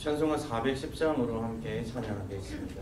찬송가 410장으로 함께 찬양하겠습니다.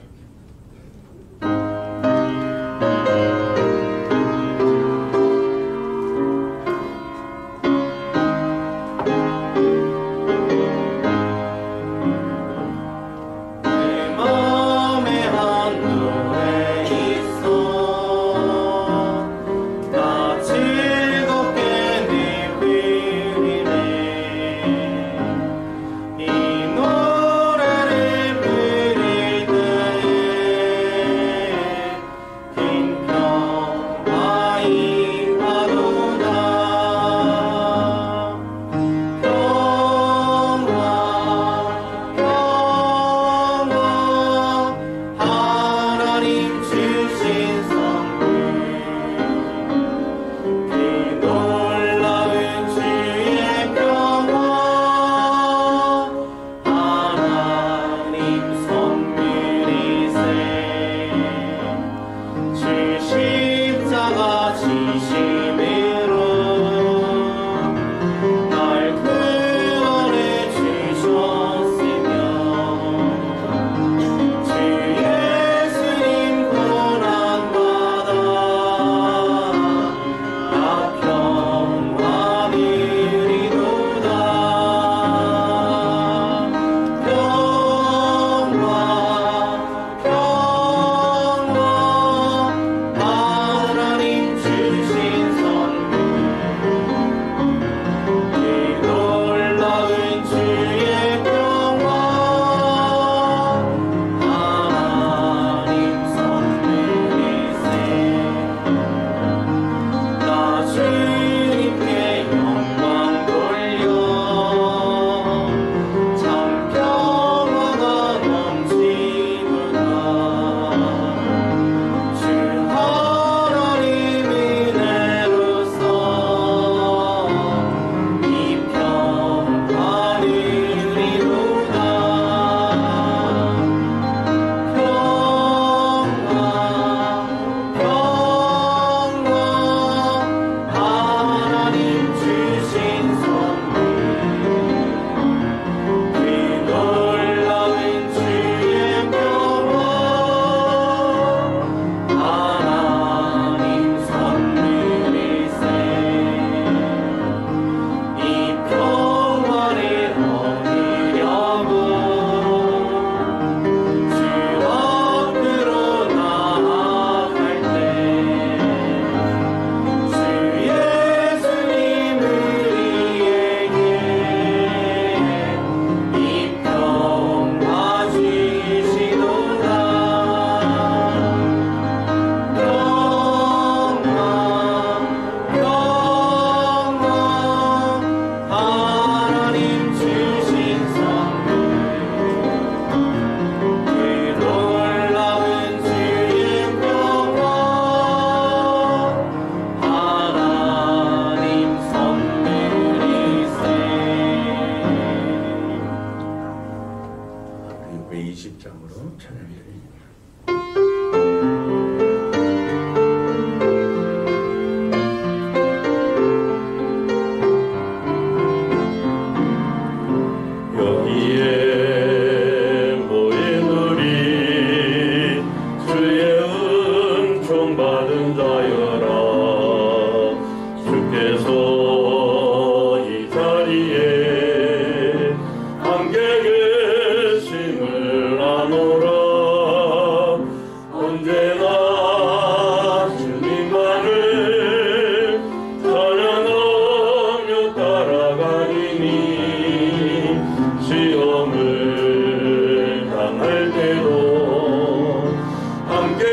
함께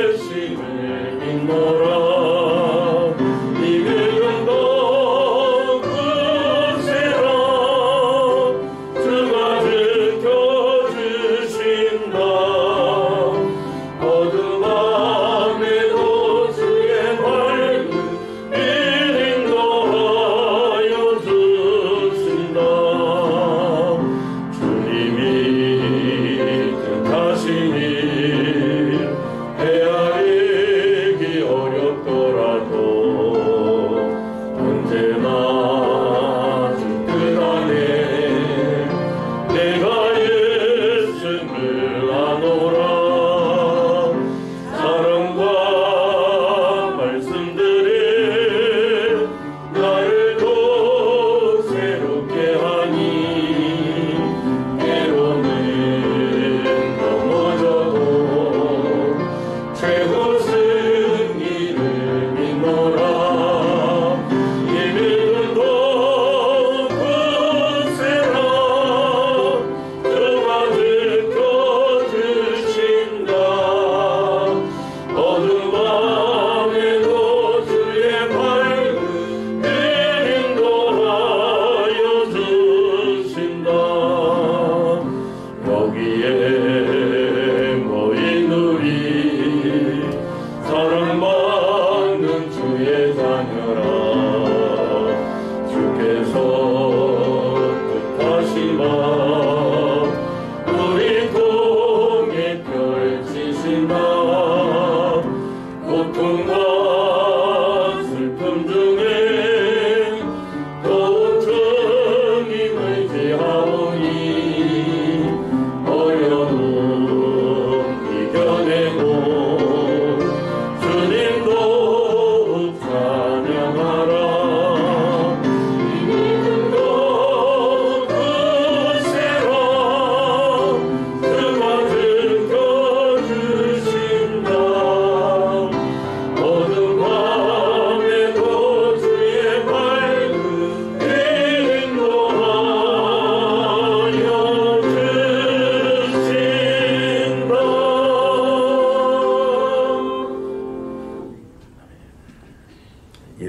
계심을 믿노라.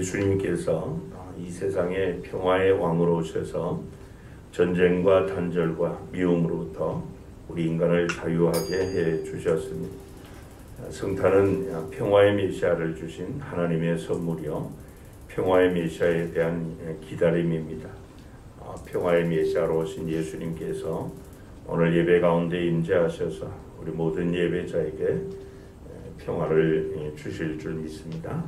예수님께서 이 세상에 평화의 왕으로 오셔서 전쟁과 단절과 미움으로부터 우리 인간을 자유하게 해 주셨습니다. 성탄은 평화의 메시아를 주신 하나님의 선물이요, 평화의 메시아에 대한 기다림입니다. 평화의 메시아로 오신 예수님께서 오늘 예배 가운데 임재하셔서 우리 모든 예배자에게 평화를 주실 줄 믿습니다.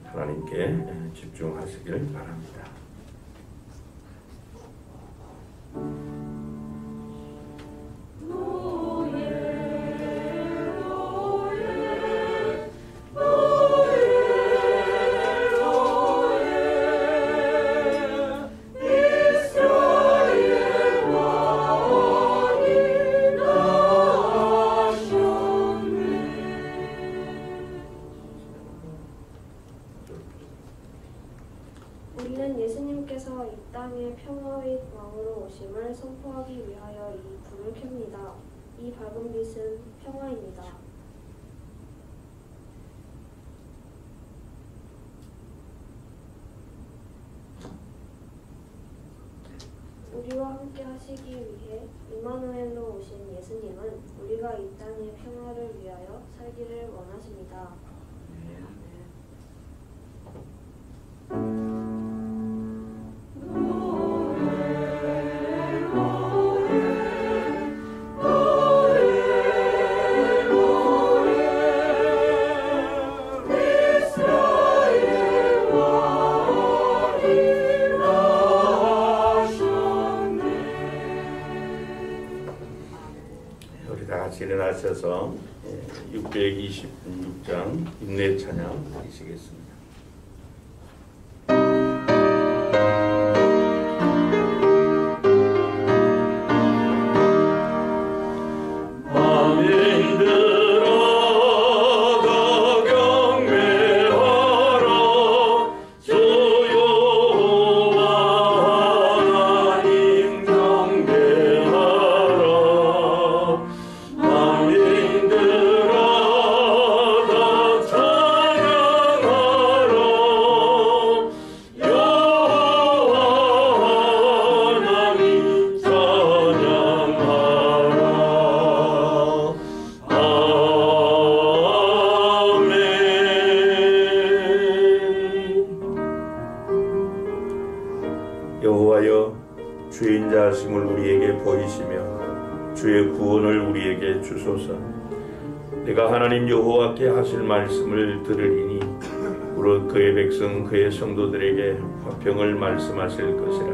하나님께 집중하시길 바랍니다. 우리는 예수님께서 이 땅에 평화의 왕으로 오심을 선포하기 위하여 이 불을 켭니다. 이 밝은 빛은 평화입니다. 우리와 함께 하시기 위해 임마누엘로 오신 예수님은 우리가 이 땅의 평화를 위하여 살기를 원하십니다. 일어나셔서 626장 인내 찬양 드리시겠습니다. 여호와여, 주의 인자하심을 우리에게 보이시며 주의 구원을 우리에게 주소서. 내가 하나님 여호와께 하실 말씀을 들으리니 무릇 그의 백성 그의 성도들에게 화평을 말씀하실 것이라.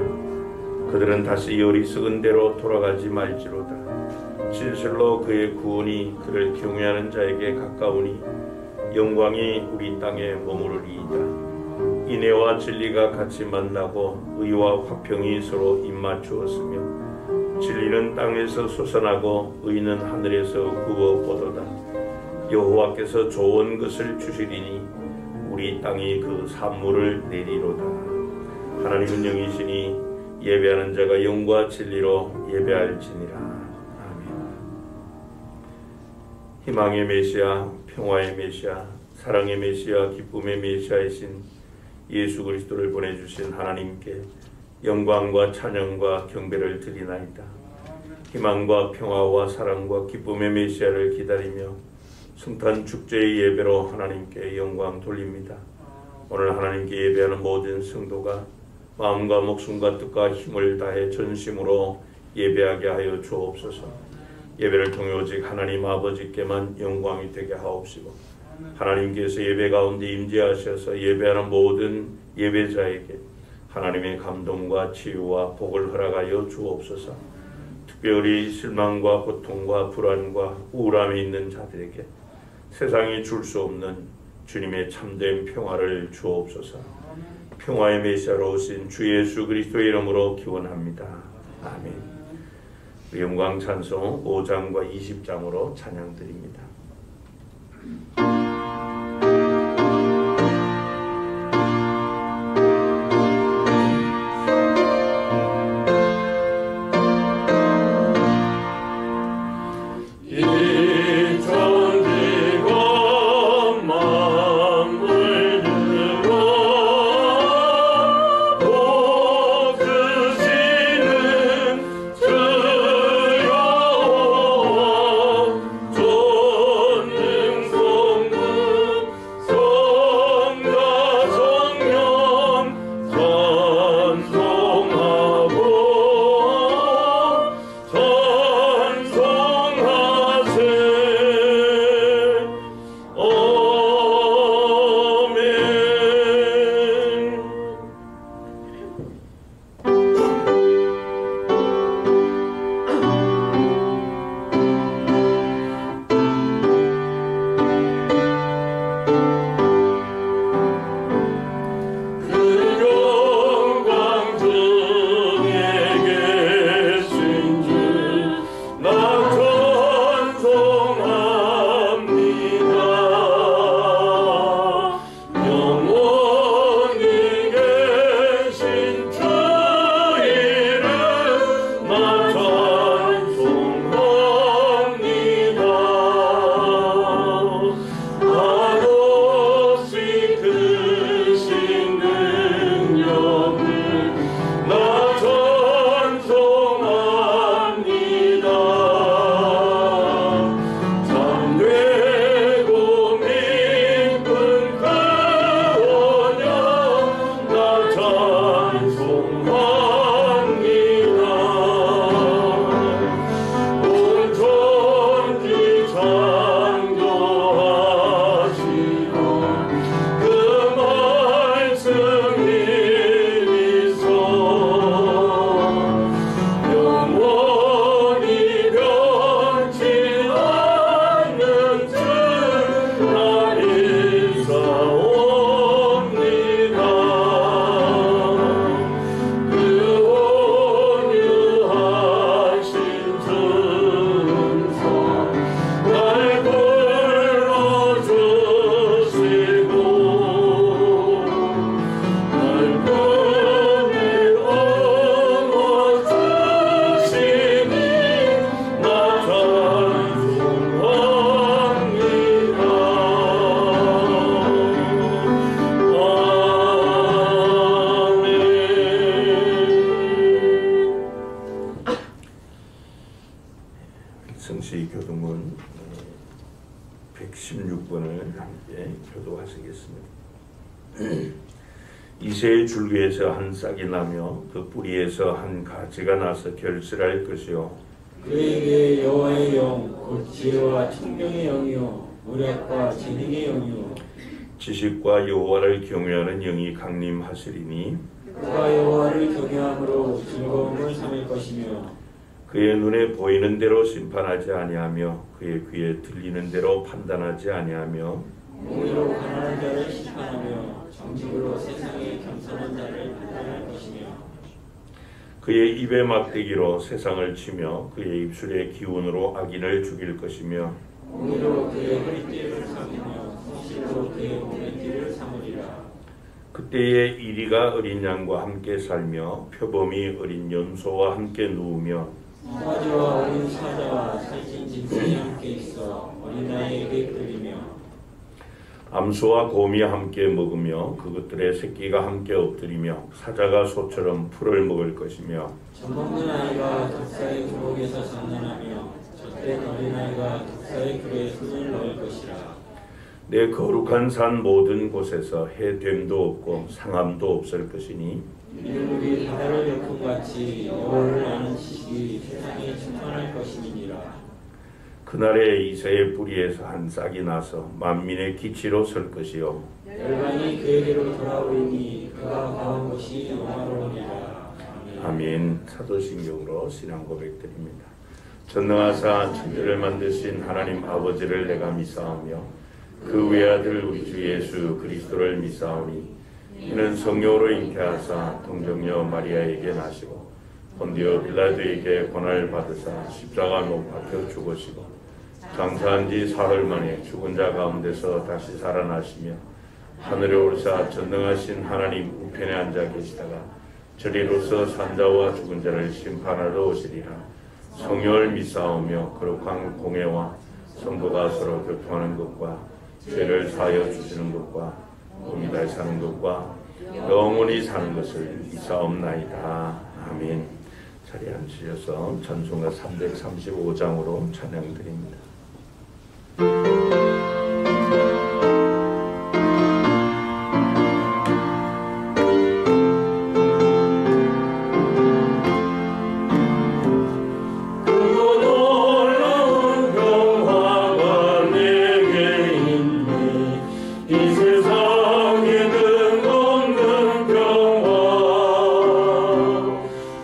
그들은 다시 어리석은 대로 돌아가지 말지로다. 진실로 그의 구원이 그를 경외하는 자에게 가까우니 영광이 우리 땅에 머무르리이다. 인애와 진리가 같이 만나고 의와 화평이 서로 입맞추었으며 진리는 땅에서 솟아나고 의는 하늘에서 굽어보도다. 여호와께서 좋은 것을 주시리니 우리 땅이 그 산물을 내리로다. 하나님은 영이시니 예배하는 자가 영과 진리로 예배할지니라. 아멘. 희망의 메시아, 평화의 메시아, 사랑의 메시아, 기쁨의 메시아이신 예수 그리스도를 보내주신 하나님께 영광과 찬양과 경배를 드리나이다. 희망과 평화와 사랑과 기쁨의 메시아를 기다리며 성탄 축제의 예배로 하나님께 영광 돌립니다. 오늘 하나님께 예배하는 모든 성도가 마음과 목숨과 뜻과 힘을 다해 전심으로 예배하게 하여 주옵소서. 예배를 통해 오직 하나님 아버지께만 영광이 되게 하옵시고 하나님께서 예배 가운데 임재하셔서 예배하는 모든 예배자에게 하나님의 감동과 치유와 복을 허락하여 주옵소서. 특별히 실망과 고통과 불안과 우울함이 있는 자들에게 세상이 줄 수 없는 주님의 참된 평화를 주옵소서. 평화의 메시아로 오신 주 예수 그리스도의 이름으로 기원합니다. 아멘. 영광 찬송 5장과 20장으로 찬양드립니다. 성시교동문 116번을 함께 교도하시겠습니다. 이새의 줄기에서 한 싹이 나며 그 뿌리에서 한 가지가 나서 결실할 것이요 그에게 여호와의 영, 곧 지혜와 총명의 영이요 무력과 지능의 영이요 지식과 여호와를 경외하는 영이 강림하시리니 그가 여호와를 경외함으로 즐거움을 삼을 것이며 그의 눈에 보이는 대로 심판하지 아니하며 그의 귀에 들리는 대로 판단하지 아니하며 공의로 가난한 자를 심판하며 정직으로 세상의 겸손한 자를 판단할 것이며 그의 입의 막대기로 세상을 치며 그의 입술의 기운으로 악인을 죽일 것이며 공의로 그의 허리띠를 삼으며 성실로 그의 몸의 띠를 삼으리라. 그때에 이리가 어린 양과 함께 살며 표범이 어린 염소와 함께 누우며 송아지와 어린 사자와 살찐 짐승이 함께 있어 어린아이에게 끌리며 암소와 곰이 함께 먹으며 그것들의 새끼가 함께 엎드리며 사자가 소처럼 풀을 먹을 것이며 젖먹는 아이가 독사의 구멍에서 장난하며 젖된 어린아이가 독사의 굴에 손을 넣을 것이라. 내 거룩한 산 모든 곳에서 해됨도 없고 상함도 없을 것이니 민물이 바다를 엮음같이 여호와를 아는 지식이 세상에 충만할 것임이니라. 그날에 이새의 뿌리에서 한 싹이 나서 만민의 기치로 설 것이요 열방이 그에게로 돌아오리니 그가 가온 곳이 영화로우니라. 아멘. 사도신경으로 신앙 고백드립니다. 전능하사 천지를 만드신 하나님 아버지를 내가 믿사오며 그 외아들 우리 주 예수 그리스도를 믿사오니 이는 성령으로 잉태하사 동정녀 마리아에게 나시고 본디오 빌라도에게 고난을 받으사 십자가 못 박혀 죽으시고 장사한 지 사흘 만에 죽은 자 가운데서 다시 살아나시며 하늘에 오르사 전능하신 하나님 우편에 앉아 계시다가 저리로서 산자와 죽은 자를 심판하러 오시리라. 성령을 믿사오며 거룩한 공회와 성도가 서로 교통하는 것과 죄를 사하여 주시는 것과 몸이 다시 사는 것과 영원히 사는 것을 믿사옵나이다. 아멘. 자리에 앉으셔서 찬송가 335장으로 찬양드립니다.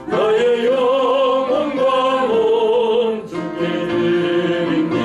나의 영혼과 몸 주께 드립니다.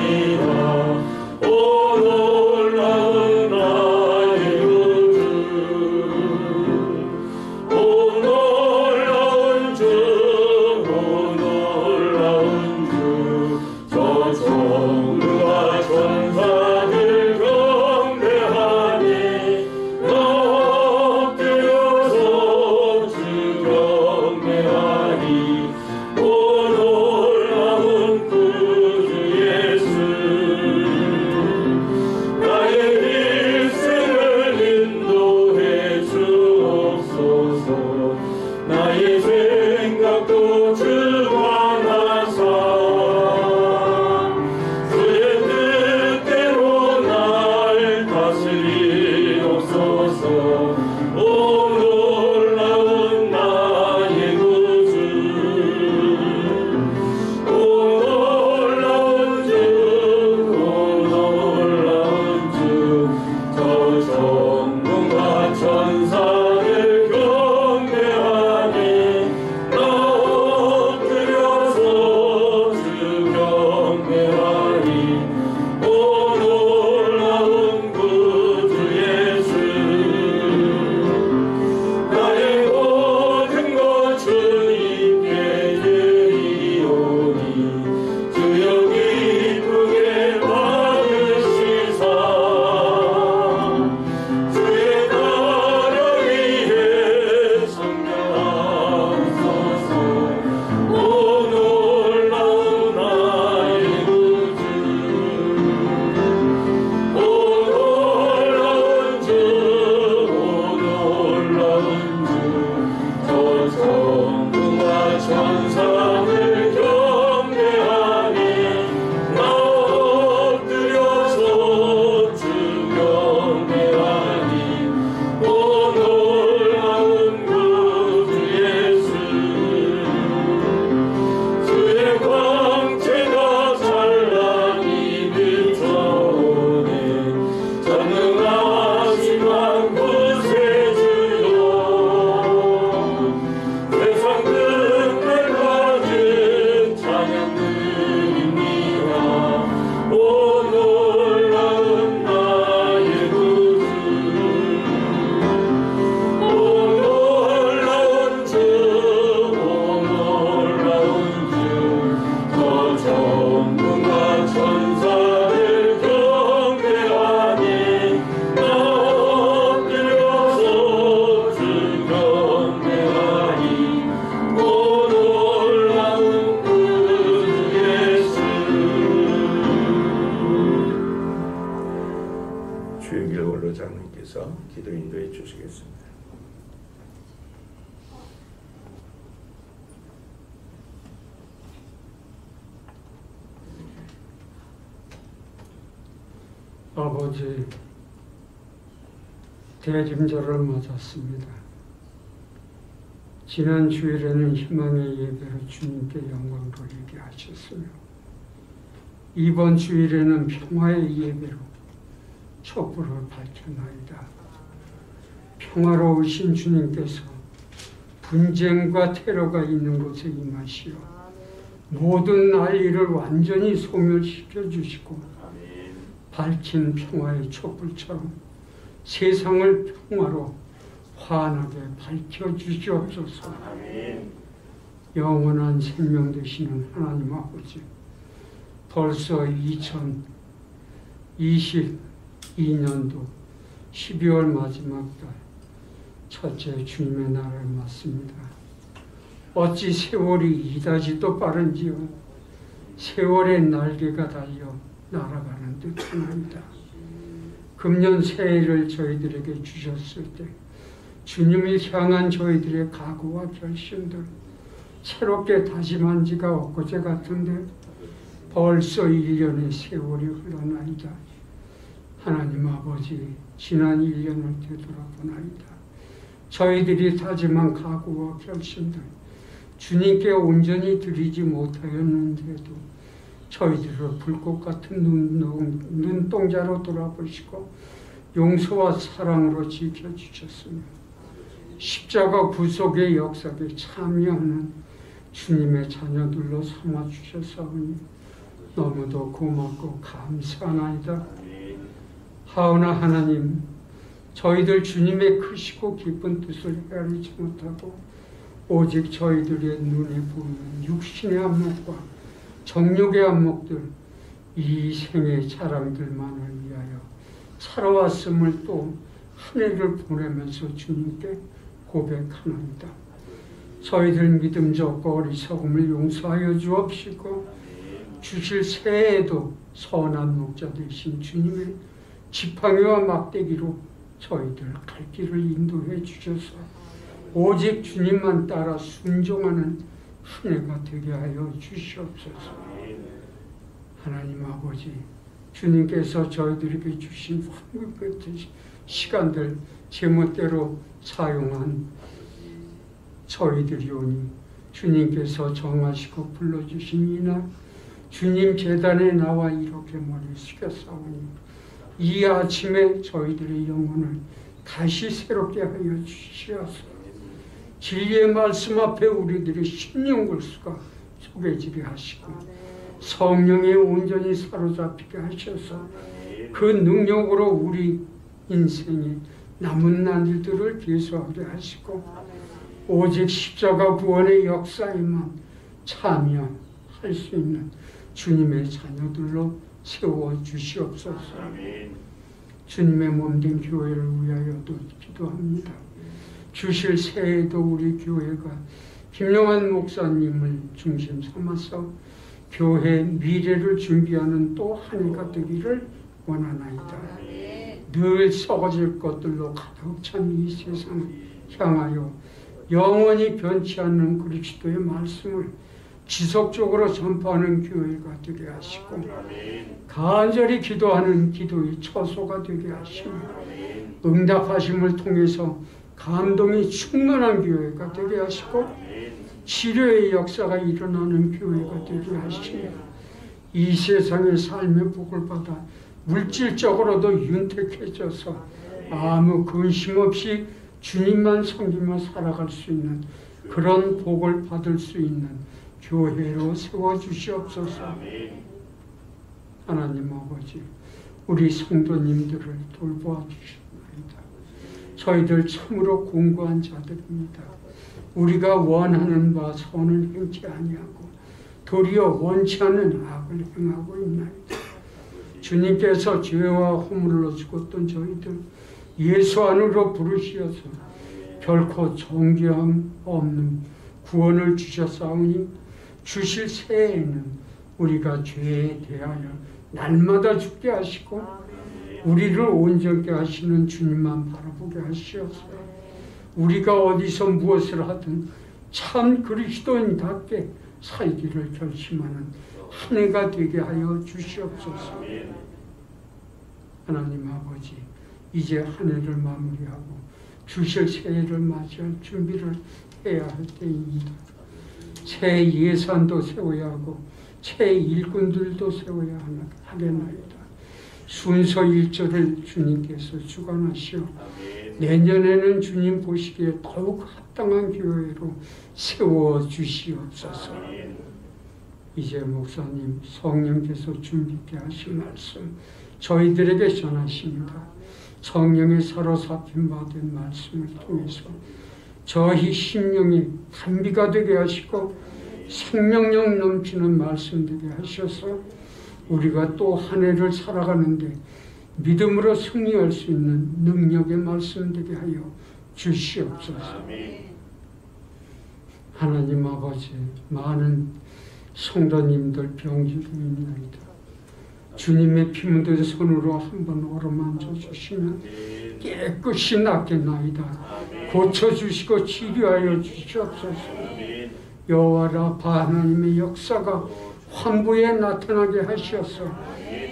장로님께서 기도 인도해 주시겠습니다. 아버지, 대림절을 맞았습니다. 지난 주일에는 희망의 예배로 주님께 영광 돌리게 하셨으며 이번 주일에는 평화의 예배로 촛불을 밝혀나이다. 평화로우신 주님께서 분쟁과 테러가 있는 곳에 임하시어 모든 난리를 완전히 소멸시켜 주시고 밝힌 평화의 촛불처럼 세상을 평화로 환하게 밝혀주시옵소서. 영원한 생명 되시는 하나님 아버지, 벌써 2022년도 12월 마지막 달 첫째 주님의 날을 맞습니다. 어찌 세월이 이다지도 빠른지요. 세월의 날개가 달려 날아가는 듯합니다. 금년 새해를 저희들에게 주셨을 때 주님을 향한 저희들의 각오와 결심들 새롭게 다짐한 지가 엊그제 같은데 벌써 1년의 세월이 흘러나이다. 하나님 아버지, 지난 1년을 되돌아보나이다. 저희들이 다짐한 각오와 결심들 주님께 온전히 드리지 못하였는데도 저희들을 불꽃 같은 눈동자로 돌아보시고 용서와 사랑으로 지켜주셨으며 십자가 구속의 역사에 참여하는 주님의 자녀들로 삼아주셨사오니 너무도 고맙고 감사하나이다. 하오나 하나님, 저희들 주님의 크시고 깊은 뜻을 헤아리지 못하고 오직 저희들의 눈에 보이는 육신의 안목과 정욕의 안목들, 이 생의 자랑들만을 위하여 살아왔음을 또 한 해를 보내면서 주님께 고백하나이다. 저희들 믿음 적고 어리석음을 용서하여 주옵시고 주실 새해에도 선한 목자 되신 주님의 지팡이와 막대기로 저희들 갈 길을 인도해 주셔서 오직 주님만 따라 순종하는 한 해가 되게 하여 주시옵소서. 하나님 아버지, 주님께서 저희들에게 주신 황금 같은 시간들 제멋대로 사용한 저희들이오니 주님께서 정하시고 불러주신 이날 주님 제단에 나와 이렇게 머리 숙였사오니 이 아침에 저희들의 영혼을 다시 새롭게 하여 주시옵소서. 진리의 말씀 앞에 우리들의 심령 골수가 쪼개지게 하시고 성령에 온전히 사로잡히게 하셔서 그 능력으로 우리 인생의 남은 날들을 계속하게 하시고 오직 십자가 구원의 역사에만 참여할 수 있는 주님의 자녀들로 세워주시옵소서. 주님의 몸된 교회를 위하여도 기도합니다. 주실 새해에도 우리 교회가 김용환 목사님을 중심 삼아서 교회 미래를 준비하는 또 한 해가 되기를 원하나이다. 늘 썩어질 것들로 가득 찬 이 세상을 향하여 영원히 변치 않는 그리스도의 말씀을 지속적으로 전파하는 교회가 되게 하시고 간절히 기도하는 기도의 처소가 되게 하시고 응답하심을 통해서 감동이 충만한 교회가 되게 하시고 치료의 역사가 일어나는 교회가 되게 하시며 이 세상의 삶의 복을 받아 물질적으로도 윤택해져서 아무 근심 없이 주님만 섬기며 살아갈 수 있는 그런 복을 받을 수 있는 교회로 세워주시옵소서. 하나님 아버지, 우리 성도님들을 돌보아 주시옵나이다. 저희들 참으로 공고한 자들입니다. 우리가 원하는 바 선을 행치 아니하고 도리어 원치 않는 악을 행하고 있나이다. 주님께서 죄와 허물로 죽었던 저희들 예수 안으로 부르시어서 결코 정죄함 없는 구원을 주셨사오니 주실 새해에는 우리가 죄에 대하여 날마다 죽게 하시고 우리를 온전케 하시는 주님만 바라보게 하시옵소서. 우리가 어디서 무엇을 하든 참 그리스도인답게 살기를 결심하는 한 해가 되게 하여 주시옵소서. 하나님 아버지, 이제 한 해를 마무리하고 주실 새해를 맞이할 준비를 해야 할 때입니다. 새 예산도 세워야 하고 새 일꾼들도 세워야 하겠나이다. 순서 일조를 주님께서 주관하시오. 내년에는 주님 보시기에 더욱 합당한 교회로 세워주시옵소서. 이제 목사님 성령께서 준비케 하신 말씀 저희들에게 전하십니다. 성령의 사로잡힘 받은 말씀을 통해서 저희 심령이 단비가 되게 하시고 생명력 넘치는 말씀 되게 하셔서 우리가 또 한 해를 살아가는데 믿음으로 승리할 수 있는 능력의 말씀 되게 하여 주시옵소서. 하나님 아버지, 많은 성도님들 병지고 있나이다. 주님의 피 묻은 손으로 한번 어루만져 주시면 깨끗이 낫겠나이다. 고쳐주시고 치료하여 주시옵소서. 여호와 라파 하나님의 역사가 환부에 나타나게 하셔서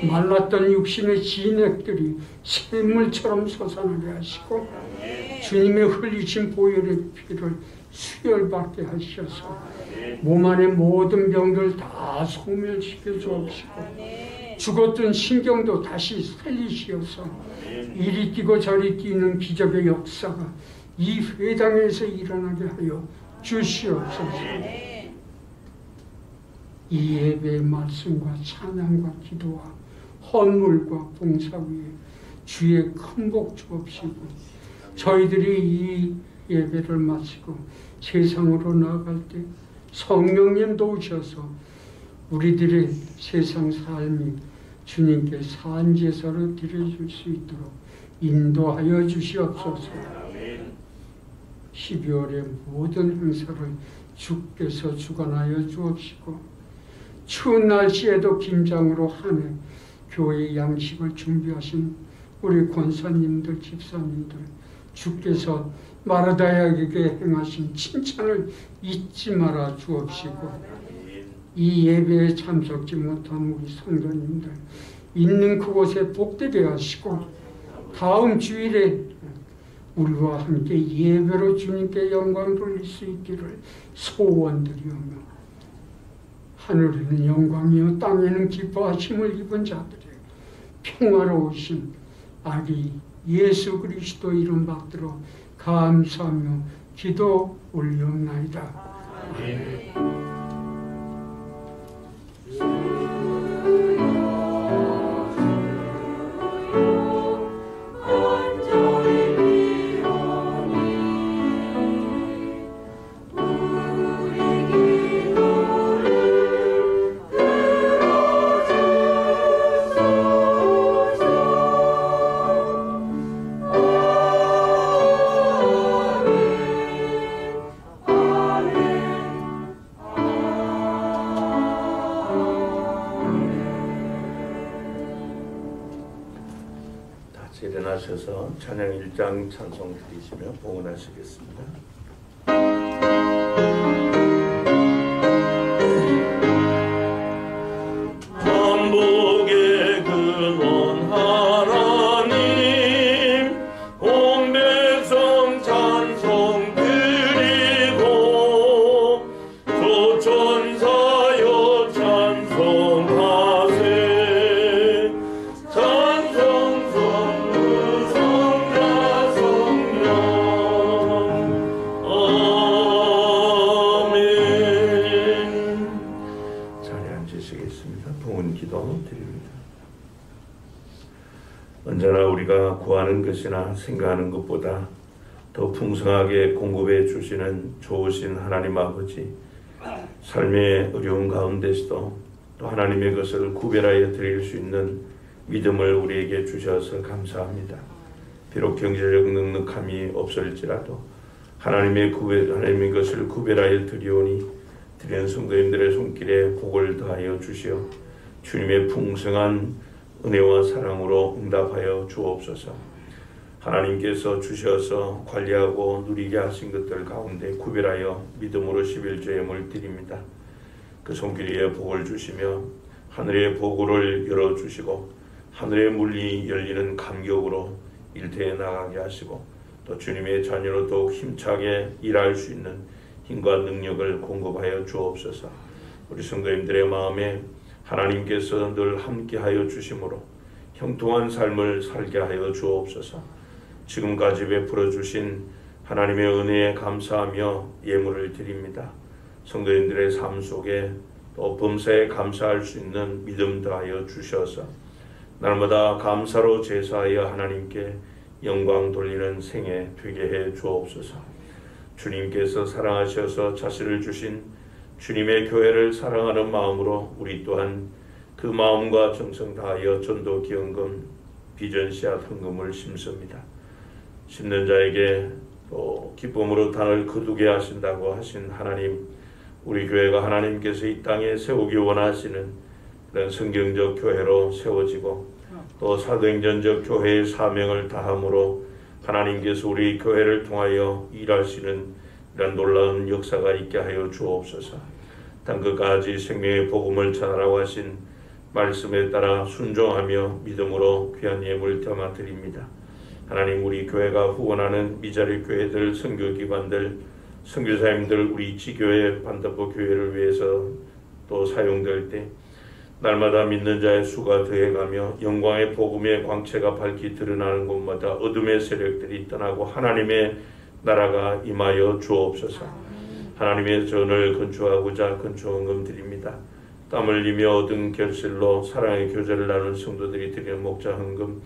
말랐던 육신의 진액들이 샘물처럼 솟아나게 하시고 주님의 흘리신 보혈의 피를 수혈받게 하셔서 몸 안의 모든 병들 다 소멸시켜 주옵시고 죽었던 신경도 다시 살리시어서 이리 뛰고 저리 뛰는 기적의 역사가 이 회당에서 일어나게 하여 주시옵소서. 이 예배의 말씀과 찬양과 기도와 헌물과 봉사 위에 주의 큰 복 주옵시고 저희들이 이 예배를 마치고 세상으로 나아갈 때 성령님 도우셔서 우리들의 세상 삶이 주님께 산제사로 드려줄 수 있도록 인도하여 주시옵소서. 12월의 모든 행사를 주께서 주관하여 주옵시고 추운 날씨에도 김장으로 한 해 교회 양식을 준비하신 우리 권사님들, 집사님들 주께서 마르다야에게 행하신 칭찬을 잊지 말아 주옵시고 이 예배에 참석지 못한 우리 성도님들 있는 그곳에 복되게 하시고 다음 주일에 우리와 함께 예배로 주님께 영광 돌릴 수 있기를 소원드리오며 하늘에는 영광이요 땅에는 기뻐하심을 입은 자들의 평화로우신 아기 예수 그리스도 이름 받들어 감사하며 기도 올리옵나이다. 아멘. 일어나셔서 찬양 1장 찬송 드리시며 봉헌하시겠습니다. 만복의 근원 하나님 온 백성 찬송 드리고 조천사여 찬송하세. 언제나 우리가 구하는 것이나 생각하는 것보다 더 풍성하게 공급해 주시는 좋으신 하나님 아버지, 삶의 어려운 가운데서도 또 하나님의 것을 구별하여 드릴 수 있는 믿음을 우리에게 주셔서 감사합니다. 비록 경제적 넉넉함이 없을지라도 하나님의 것을 구별하여 드리오니 드리는 성도님들의 손길에 복을 더하여 주시어 주님의 풍성한 은혜와 사랑으로 응답하여 주옵소서. 하나님께서 주셔서 관리하고 누리게 하신 것들 가운데 구별하여 믿음으로 11조예물 드립니다. 그 손길에 복을 주시며 하늘의 보고를 열어주시고 하늘의 문이 열리는 감격으로 일터에 나가게 하시고 또 주님의 자녀로 더욱 힘차게 일할 수 있는 힘과 능력을 공급하여 주옵소서. 우리 성도님들의 마음에 하나님께서 늘 함께하여 주심으로 형통한 삶을 살게 하여 주옵소서. 지금까지 베풀어 주신 하나님의 은혜에 감사하며 예물을 드립니다. 성도님들의 삶 속에 또 범사에 감사할 수 있는 믿음 더하여 주셔서 날마다 감사로 제사하여 하나님께 영광 돌리는 생애 되게 해 주옵소서. 주님께서 사랑하셔서 자신을 주신 주님의 교회를 사랑하는 마음으로 우리 또한 그 마음과 정성 다하여 전도 기원금 비전 씨앗 헌금을 심습니다. 심는 자에게 또 기쁨으로 단을 거두게 하신다고 하신 하나님, 우리 교회가 하나님께서 이 땅에 세우기 원하시는 그런 성경적 교회로 세워지고 또 사도행전적 교회의 사명을 다함으로 하나님께서 우리 교회를 통하여 일하시는 이런 놀라운 역사가 있게 하여 주옵소서. 땅끝까지 생명의 복음을 전하라고 하신 말씀에 따라 순종하며 믿음으로 귀한 예물 담아드립니다. 하나님, 우리 교회가 후원하는 미자리 교회들, 선교기관들, 선교사님들, 우리 지교회, 반대포 교회를 위해서 또 사용될 때 날마다 믿는 자의 수가 더해가며 영광의 복음의 광채가 밝히 드러나는 곳마다 어둠의 세력들이 떠나고 하나님의 나라가 임하여 주옵소서. 하나님의 전을 건축하고자 건축헌금 드립니다. 땀 흘리며 얻은 결실로 사랑의 교제를 나눈 성도들이 드리는 목자 헌금,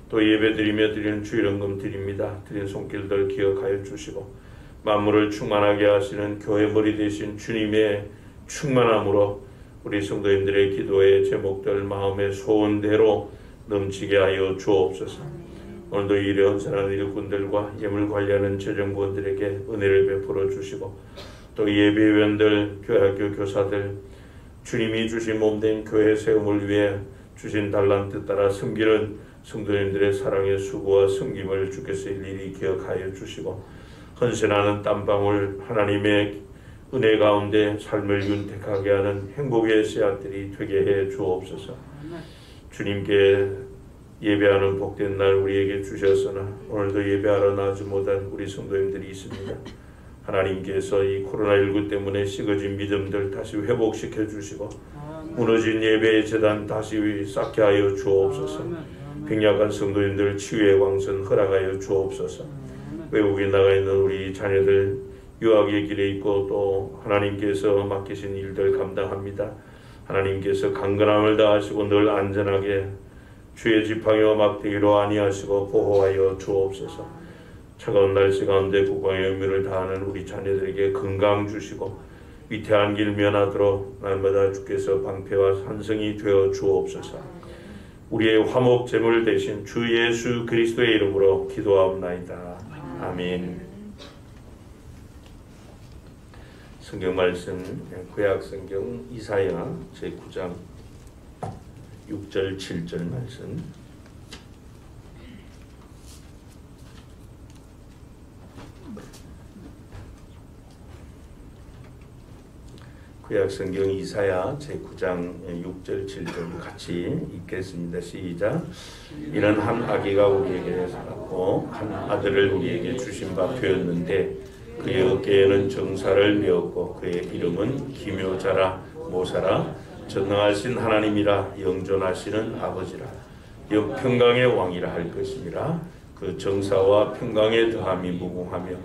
또 예배 드리며 드리는 주일헌금 드립니다. 드린 손길들 기억하여 주시고 만물을 충만하게 하시는 교회 머리 되신 주님의 충만함으로 우리 성도님들의 기도의 제목들 마음의 소원대로 넘치게 하여 주옵소서. 오늘도 일에 헌신하는 일꾼들과 예물 관리하는 재정부원들에게 은혜를 베풀어 주시고 또 예배위원들, 교회학교 교사들, 주님이 주신 몸된 교회 세움을 위해 주신 달란트 따라 섬기는 성도님들의 사랑의 수고와 섬김을 주께서 일일이 기억하여 주시고 헌신하는 땀방울 하나님의 은혜 가운데 삶을 윤택하게 하는 행복의 씨앗들이 되게 해 주옵소서. 주님께 예배하는 복된 날 우리에게 주셨으나 오늘도 예배하러 나지 못한 우리 성도님들이 있습니다. 하나님께서 이 코로나19 때문에 식어진 믿음들 다시 회복시켜 주시고 무너진 예배의 재단 다시 쌓게 하여 주옵소서. 빙약한 성도님들 치유의 광선 허락하여 주옵소서. 외국에 나가 있는 우리 자녀들 유학의 길에 있고 또 하나님께서 맡기신 일들 감당합니다. 하나님께서 강건함을 다하시고 늘 안전하게 주의 지팡이와 막대기로 안위하시고 보호하여 주옵소서. 차가운 날씨 가운데 국방의 의무를 다하는 우리 자녀들에게 건강 주시고 위태한 길 면하도록 날마다 주께서 방패와 산성이 되어 주옵소서. 우리의 화목 제물 대신 주 예수 그리스도의 이름으로 기도하옵나이다. 아멘. 성경 말씀 구약 성경 이사야 제9장 6절 7절 말씀. 구약 성경 이사야 제9장 6절 7절 같이 읽겠습니다. 시작. 이는 한 아기가 우리에게 살았고 한 아들을 우리에게 주신 바 되었는데 그의 어깨에는 정사를 메었고 그의 이름은 기묘자라 모사라 전능하신 하나님이라 영존하시는 아버지라 평강의 왕이라 할 것임이라. 그 정사와 평강의 더함이 무궁하며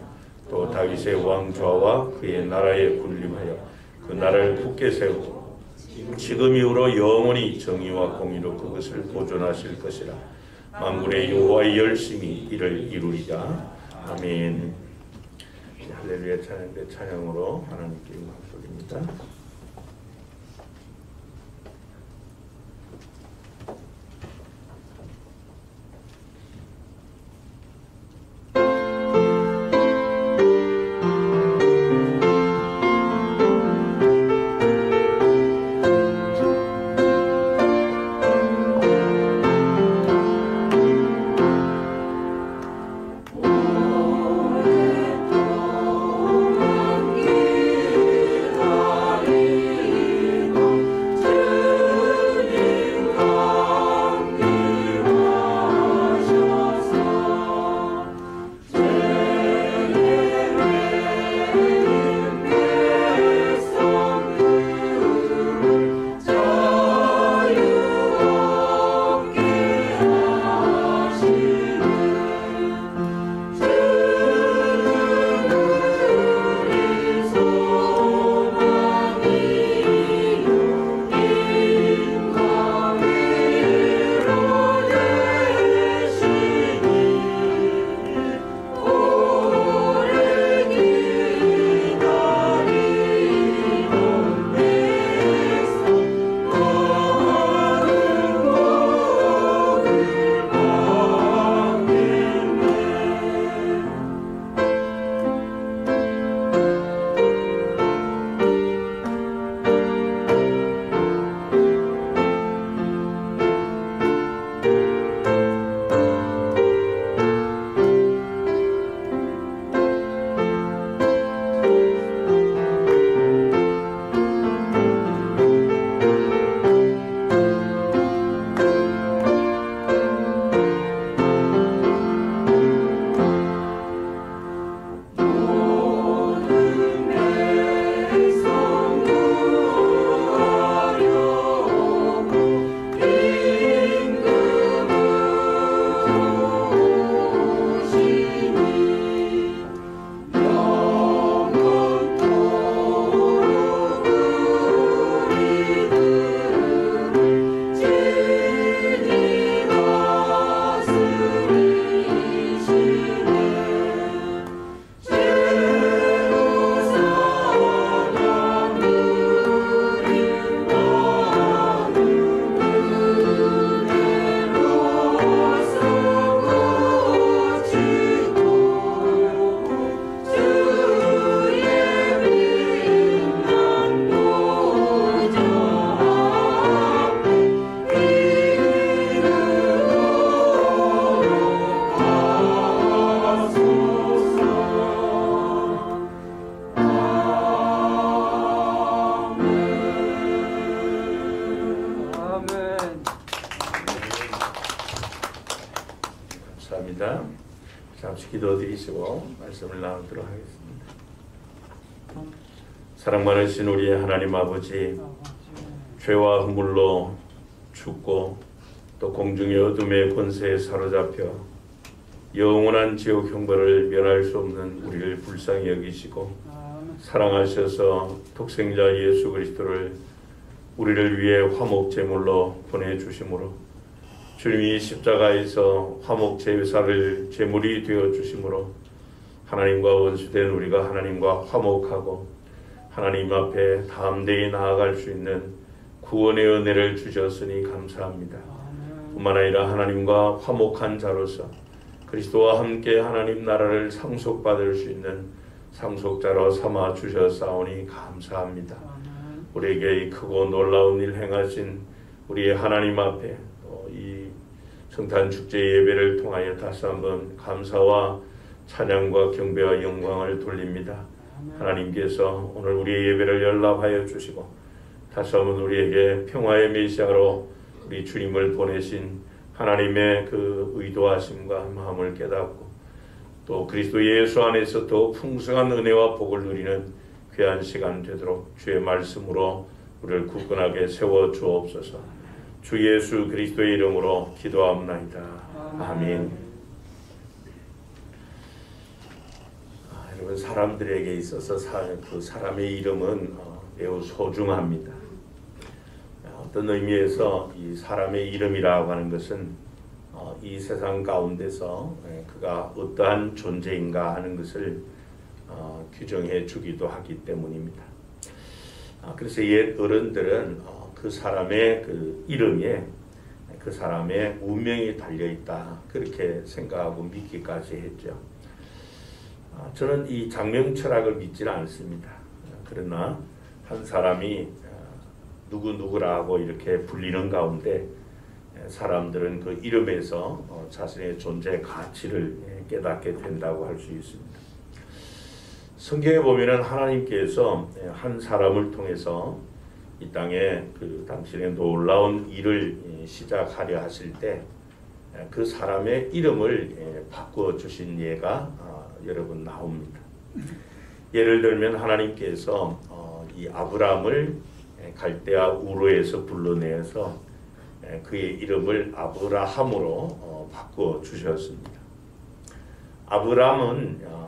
또 다윗의 왕좌와 그의 나라에 군림하여 그 나라를 굳게 세우고 지금 이후로 영원히 정의와 공의로 그것을 보존하실 것이라. 만군의 여호와의 열심히 이를 이루리라. 아멘. 할렐루야 찬양대 찬양으로 하나님께 영광 돌립니다. 잠시 기도드리시고 말씀을 나누도록 하겠습니다. 사랑 많으신 우리의 하나님 아버지, 죄와 허물로 죽고 또 공중의 어둠의 권세에 사로잡혀 영원한 지옥 형벌을 면할 수 없는 우리를 불쌍히 여기시고 사랑하셔서 독생자 예수 그리스도를 우리를 위해 화목 제물로 보내주심으로 주님이 십자가에서 화목 제사를 제물이 되어 주심으로 하나님과 원수된 우리가 하나님과 화목하고 하나님 앞에 담대히 나아갈 수 있는 구원의 은혜를 주셨으니 감사합니다. 뿐만 아니라 하나님과 화목한 자로서 그리스도와 함께 하나님 나라를 상속받을 수 있는 상속자로 삼아 주셨사오니 감사합니다. 우리에게 이 크고 놀라운 일 행하신 우리의 하나님 앞에 이 성탄 축제 예배를 통하여 다시 한번 감사와 찬양과 경배와 영광을 돌립니다. 하나님께서 오늘 우리의 예배를 연락하여 주시고 다시 한번 우리에게 평화의 메시아로 우리 주님을 보내신 하나님의 그 의도하심과 마음을 깨닫고 또 그리스도 예수 안에서 더 풍성한 은혜와 복을 누리는 귀한 시간 되도록 주의 말씀으로 우리를 굳건하게 세워 주옵소서. 주 예수 그리스도의 이름으로 기도합나이다. 아멘. 여러분, 사람들에게 있어서 그 사람의 이름은 매우 소중합니다. 어떤 의미에서 이 사람의 이름이라고 하는 것은 이 세상 가운데서 그가 어떠한 존재인가 하는 것을 규정해 주기도 하기 때문입니다. 그래서 옛 어른들은 그 사람의 그 이름에 그 사람의 운명이 달려 있다 그렇게 생각하고 믿기까지 했죠. 저는 이 장명 철학을 믿지는 않습니다. 그러나 한 사람이 누구누구라고 이렇게 불리는 가운데 사람들은 그 이름에서 자신의 존재 가치를 깨닫게 된다고 할 수 있습니다. 성경에 보면은 하나님께서 한 사람을 통해서 이 땅에 그 당신의 놀라운 일을 시작하려 하실 때 그 사람의 이름을 바꾸어 주신 예가 여러 번 나옵니다. 예를 들면 하나님께서 이 아브라함을 갈대아 우르에서 불러내서 그의 이름을 아브라함으로 바꾸어 주셨습니다. 아브라함은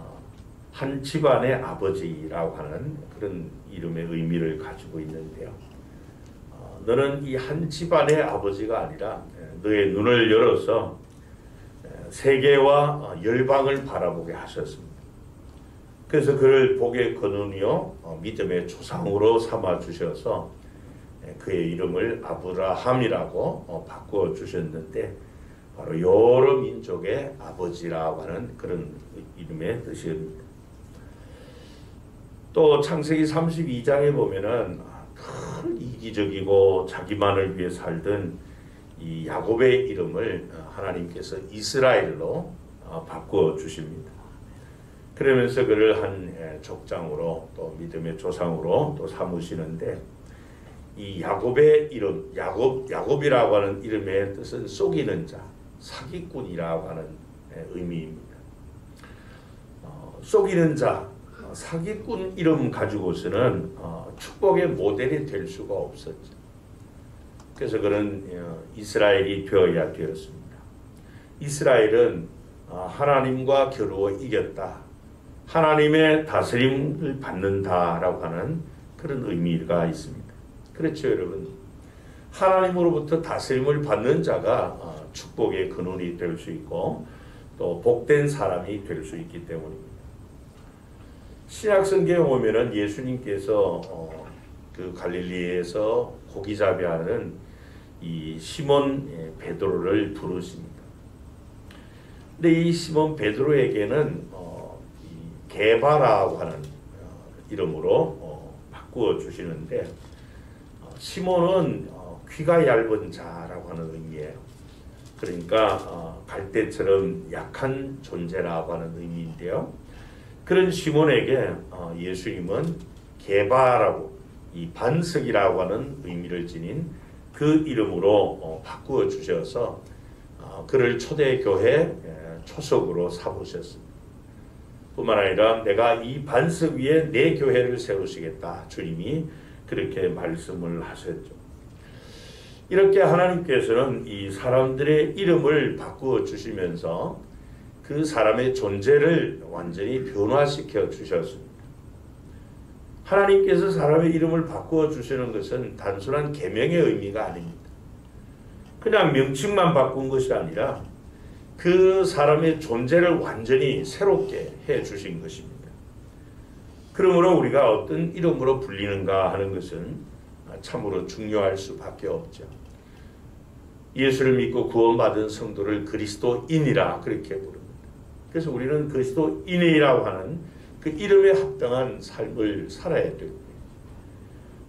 한 집안의 아버지라고 하는 그런 이름의 의미를 가지고 있는데요. 너는 이 한 집안의 아버지가 아니라 너의 눈을 열어서 세계와 열방을 바라보게 하셨습니다. 그래서 그를 복의 근원이요 믿음의 조상으로 삼아 주셔서 그의 이름을 아브라함이라고 바꾸어 주셨는데 바로 여러 민족의 아버지라고 하는 그런 이름의 뜻입니다. 또 창세기 32장에 보면은 큰 이기적이고 자기만을 위해 살던 이 야곱의 이름을 하나님께서 이스라엘로 바꾸어 주십니다. 그러면서 그를 한 족장으로 또 믿음의 조상으로 또 삼으시는데 이 야곱의 이름, 야곱이라고 하는 이름의 뜻은 속이는 자, 사기꾼이라고 하는 의미입니다. 속이는 자, 사기꾼 이름 가지고서는 축복의 모델이 될 수가 없었죠. 그래서 그는 이스라엘이 되어야 되었습니다. 이스라엘은 하나님과 겨루어 이겼다. 하나님의 다스림을 받는다라고 하는 그런 의미가 있습니다. 그렇죠, 여러분. 하나님으로부터 다스림을 받는 자가 축복의 근원이 될 수 있고 또 복된 사람이 될 수 있기 때문입니다. 신약 성경에 보면은 예수님께서 그 갈릴리에서 고기잡이하는 이 시몬 베드로를 부르십니다. 근데 이 시몬 베드로에게는 이 게바라고 하는 이름으로 바꾸어 주시는데 시몬은 귀가 얇은 자라고 하는 의미예요. 그러니까 갈대처럼 약한 존재라고 하는 의미인데요. 그런 시몬에게 예수님은 게바라고 이 반석이라고 하는 의미를 지닌 그 이름으로 바꾸어 주셔서 그를 초대교회 초석으로 삼으셨습니다. 뿐만 아니라 내가 이 반석 위에 내 교회를 세우시겠다. 주님이 그렇게 말씀을 하셨죠. 이렇게 하나님께서는 이 사람들의 이름을 바꾸어 주시면서 그 사람의 존재를 완전히 변화시켜 주셨습니다. 하나님께서 사람의 이름을 바꾸어 주시는 것은 단순한 계명의 의미가 아닙니다. 그냥 명칭만 바꾼 것이 아니라 그 사람의 존재를 완전히 새롭게 해 주신 것입니다. 그러므로 우리가 어떤 이름으로 불리는가 하는 것은 참으로 중요할 수밖에 없죠. 예수를 믿고 구원받은 성도를 그리스도인이라 그렇게 부릅니다. 그래서 우리는 그리스도인이라고 하는 그 이름에 합당한 삶을 살아야 됩니다.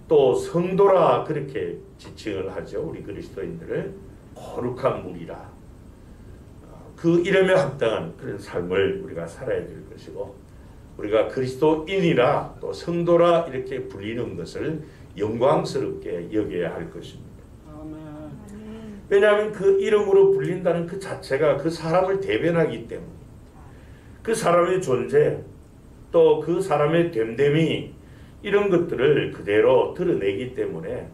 또 성도라 그렇게 지칭을 하죠. 우리 그리스도인들을 거룩한 무리라. 그 이름에 합당한 그런 삶을 우리가 살아야 될 것이고, 우리가 그리스도인이라 또 성도라 이렇게 불리는 것을 영광스럽게 여겨야 할 것입니다. 왜냐하면 그 이름으로 불린다는 그 자체가 그 사람을 대변하기 때문에, 그 사람의 존재 또 그 사람의 됨됨이 이런 것들을 그대로 드러내기 때문에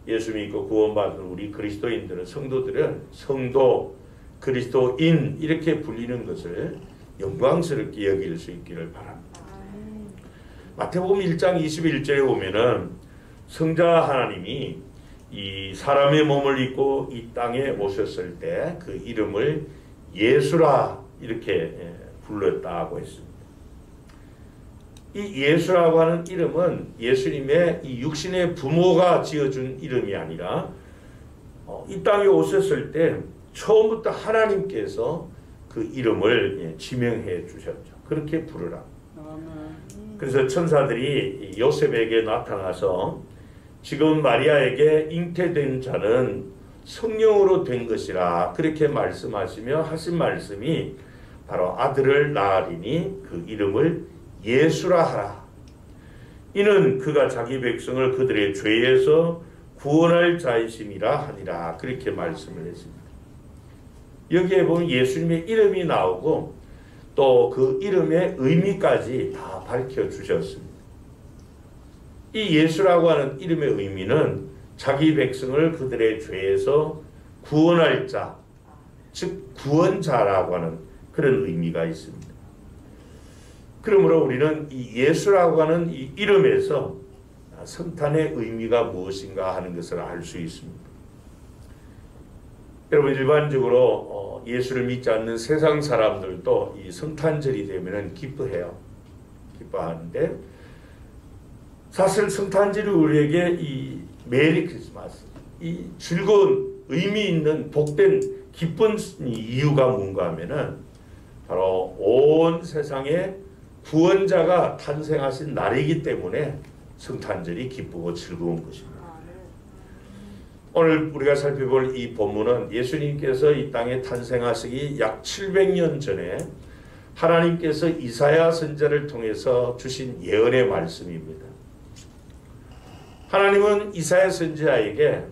예수 믿고 구원받은 우리 그리스도인들은, 성도들은 성도, 그리스도인 이렇게 불리는 것을 영광스럽게 여길 수 있기를 바랍니다. 마태복음 1장 21절에 보면은 성자 하나님이 이 사람의 몸을 입고 이 땅에 오셨을 때 그 이름을 예수라 이렇게 불렀다고 했습니다. 이 예수라고 하는 이름은 예수님의 이 육신의 부모가 지어준 이름이 아니라 이 땅에 오셨을 때 처음부터 하나님께서 그 이름을 지명해 주셨죠. 그렇게 부르라. 그래서 천사들이 요셉에게 나타나서 지금 마리아에게 잉태된 자는 성령으로 된 것이라 그렇게 말씀하시며 하신 말씀이 바로 아들을 낳으리니 그 이름을 예수라 하라. 이는 그가 자기 백성을 그들의 죄에서 구원할 자이심이라 하니라. 그렇게 말씀을 했습니다. 여기에 보면 예수님의 이름이 나오고 또 그 이름의 의미까지 다 밝혀주셨습니다. 이 예수라고 하는 이름의 의미는 자기 백성을 그들의 죄에서 구원할 자, 즉 구원자라고 하는 그런 의미가 있습니다. 그러므로 우리는 이 예수라고 하는 이 이름에서 성탄의 의미가 무엇인가 하는 것을 알 수 있습니다. 여러분, 일반적으로 예수를 믿지 않는 세상 사람들도 이 성탄절이 되면 기뻐해요. 기뻐하는데 사실 성탄절이 우리에게 이 메리 크리스마스, 이 즐거운 의미 있는 복된 기쁜 이유가 뭔가 하면은 바로 온 세상에 구원자가 탄생하신 날이기 때문에 성탄절이 기쁘고 즐거운 것입니다. 오늘 우리가 살펴볼 이 본문은 예수님께서 이 땅에 탄생하시기 약 700년 전에 하나님께서 이사야 선지자를 통해서 주신 예언의 말씀입니다. 하나님은 이사야 선지자에게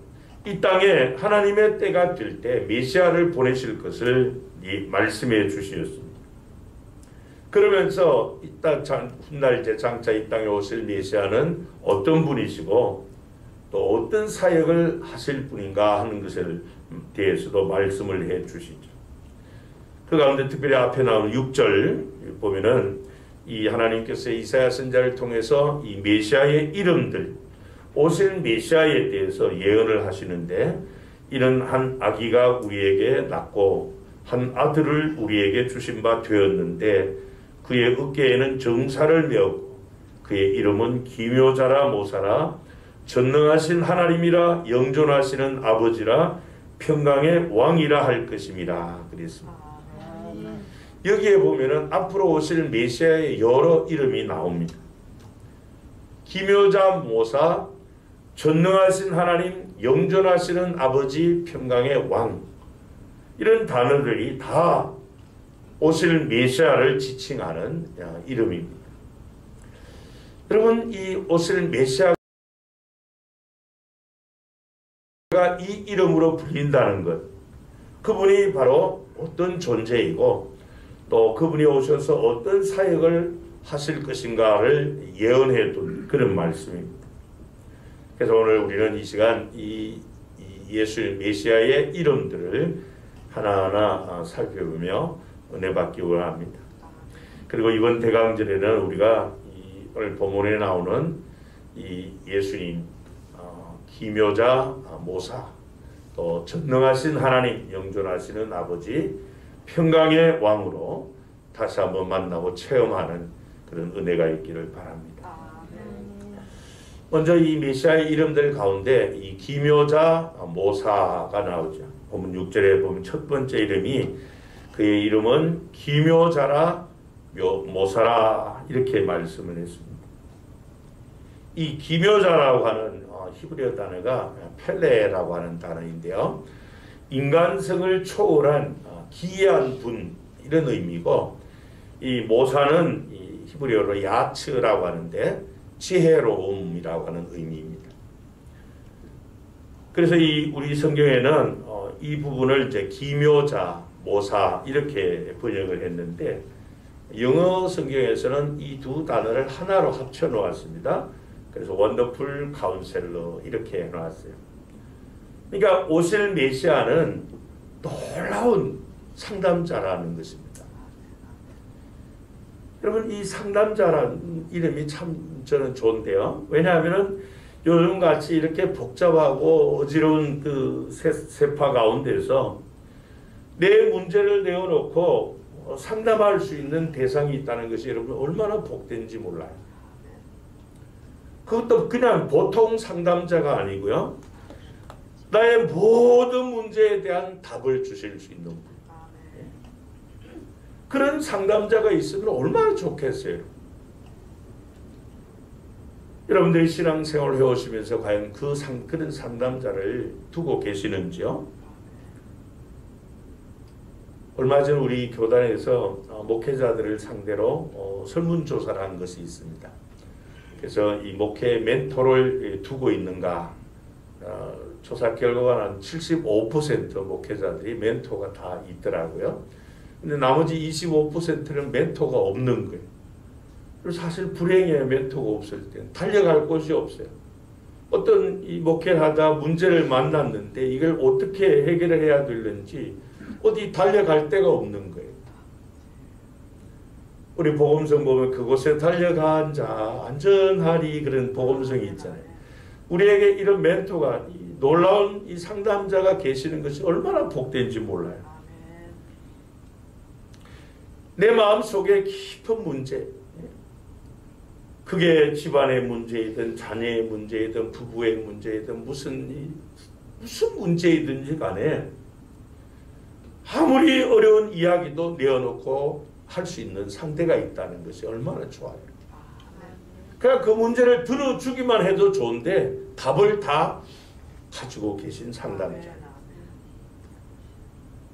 이 땅에 하나님의 때가 될 때 메시아를 보내실 것을 말씀해 주셨습니다. 그러면서 이 땅 훗날 이제 장차 이 땅에 오실 메시아는 어떤 분이시고 또 어떤 사역을 하실 분인가 하는 것에 대해서도 말씀을 해 주시죠. 그 가운데 특별히 앞에 나오는 6절 보면은 이 하나님께서 이사야 선지자를 통해서 이 메시아의 이름들, 오실 메시아에 대해서 예언을 하시는데, 이는 한 아기가 우리에게 낳고 한 아들을 우리에게 주신 바 되었는데 그의 어깨에는 정사를 메었고 그의 이름은 기묘자라 모사라 전능하신 하나님이라 영존하시는 아버지라 평강의 왕이라 할 것입니다. 그랬습니다. 여기에 보면은 앞으로 오실 메시아의 여러 이름이 나옵니다. 기묘자 모사, 전능하신 하나님, 영존하시는 아버지, 평강의 왕, 이런 단어들이 다 오실 메시아를 지칭하는 이름입니다. 여러분, 이 오실 메시아가 이 이름으로 불린다는 것, 그분이 바로 어떤 존재이고 또 그분이 오셔서 어떤 사역을 하실 것인가를 예언해 둔 그런 말씀입니다. 그래서 오늘 우리는 이 시간 이 예수 메시아의 이름들을 하나하나 살펴보며 은혜 받기 원합니다. 그리고 이번 대강절에는 우리가 오늘 본문에 나오는 이 예수님 기묘자 모사 또 전능하신 하나님 영존하시는 아버지 평강의 왕으로 다시 한번 만나고 체험하는 그런 은혜가 있기를 바랍니다. 먼저 이 메시아의 이름들 가운데 이 기묘자 모사가 나오죠. 본문 6절에 보면 첫 번째 이름이 그의 이름은 기묘자라 모사라 이렇게 말씀을 했습니다. 이 기묘자라고 하는 히브리어 단어가 펠레라고 하는 단어인데요. 인간성을 초월한 기이한 분 이런 의미고 이 모사는 이 히브리어로 야츠라고 하는데 지혜로움이라고 하는 의미입니다. 그래서 우리 성경에는 이 부분을 이제 기묘자, 모사 이렇게 번역을 했는데 영어 성경에서는 이 두 단어를 하나로 합쳐 놓았습니다. 그래서 원더풀 카운셀러 이렇게 해놨어요. 그러니까 오실 메시아는 놀라운 상담자라는 것입니다. 여러분 이 상담자라는 이름이 참 저는 좋은데요. 왜냐하면 요즘같이 이렇게 복잡하고 어지러운 그 세파 가운데서 내 문제를 내어놓고 상담할 수 있는 대상이 있다는 것이 여러분 얼마나 복된지 몰라요. 그것도 그냥 보통 상담자가 아니고요. 나의 모든 문제에 대한 답을 주실 수 있는 분. 그런 상담자가 있으면 얼마나 좋겠어요. 여러분들이 신앙생활을 해오시면서 과연 그런 상담자를 두고 계시는지요? 얼마 전 우리 교단에서 목회자들을 상대로 설문조사를 한 것이 있습니다. 그래서 이 목회 멘토를 두고 있는가 조사 결과가 한 75% 목회자들이 멘토가 다 있더라고요. 근데 나머지 25%는 멘토가 없는 거예요. 그리고 사실 불행해요. 멘토가 없을 때는 달려갈 곳이 없어요. 어떤 이 목회를 하다 문제를 만났는데 이걸 어떻게 해결을 해야 되는지 어디 달려갈 데가 없는 거예요. 우리 복음성 보면 그곳에 달려간 자 안전하리 그런 복음성이 있잖아요. 우리에게 이런 멘토가 놀라운 이 상담자가 계시는 것이 얼마나 복된지 몰라요. 내 마음속에 깊은 문제, 그게 집안의 문제이든 자녀의 문제이든 부부의 문제이든 무슨 문제이든지 간에 아무리 어려운 이야기도 내어놓고 할 수 있는 상대가 있다는 것이 얼마나 좋아요. 그냥 그 문제를 들어주기만 해도 좋은데 답을 다 가지고 계신 상담자.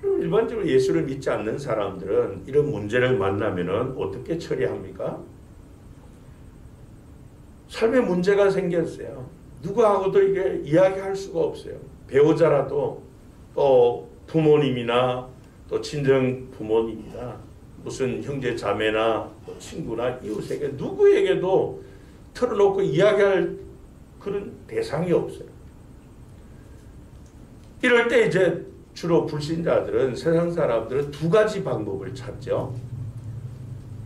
일반적으로 예수를 믿지 않는 사람들은 이런 문제를 만나면은 어떻게 처리합니까? 삶에 문제가 생겼어요. 누구하고도 이게 이야기할 수가 없어요. 배우자라도 또 부모님이나 또 친정 부모님이나 무슨 형제 자매나 친구나 이웃에게 누구에게도 털어놓고 이야기할 그런 대상이 없어요. 이럴 때 이제 주로 불신자들은 세상 사람들은 두 가지 방법을 찾죠.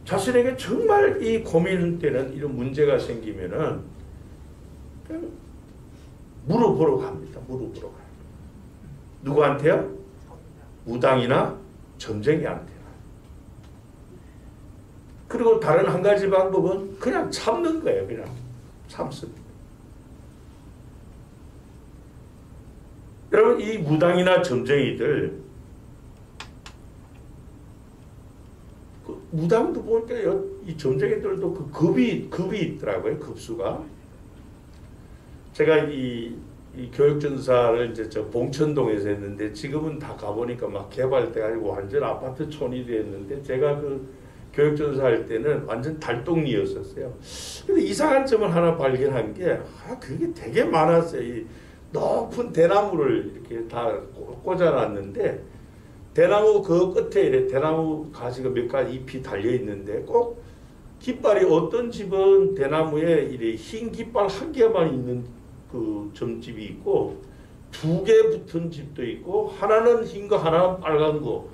자신에게 정말 이 고민되는 이런 문제가 생기면은 그냥 물어보러 갑니다. 물어보러 가요. 누구한테요? 무당이나 점쟁이한테. 그리고 다른 한 가지 방법은 그냥 참는 거예요. 그냥 참습니다. 여러분 이 무당이나 점쟁이들 무당도 볼 때 이 점쟁이들도 그 급이 있더라고요. 급수가. 제가 이 교육전사를 이제 저 봉천동에서 했는데 지금은 다 가보니까 막 개발돼가지고 완전 아파트촌이 됐는데 제가 그 교육전사 할 때는 완전 달동리였었어요. 근데 이상한 점을 하나 발견한 게 그게 되게 많았어요. 이 높은 대나무를 이렇게 다 꽂아놨는데 대나무 그 끝에 이래 대나무 가지가 몇 가지 잎이 달려 있는데 꼭 깃발이 어떤 집은 대나무에 이래 흰 깃발 한 개만 있는 그 점집이 있고 2개 붙은 집도 있고 하나는 흰 거 하나는 빨간 거.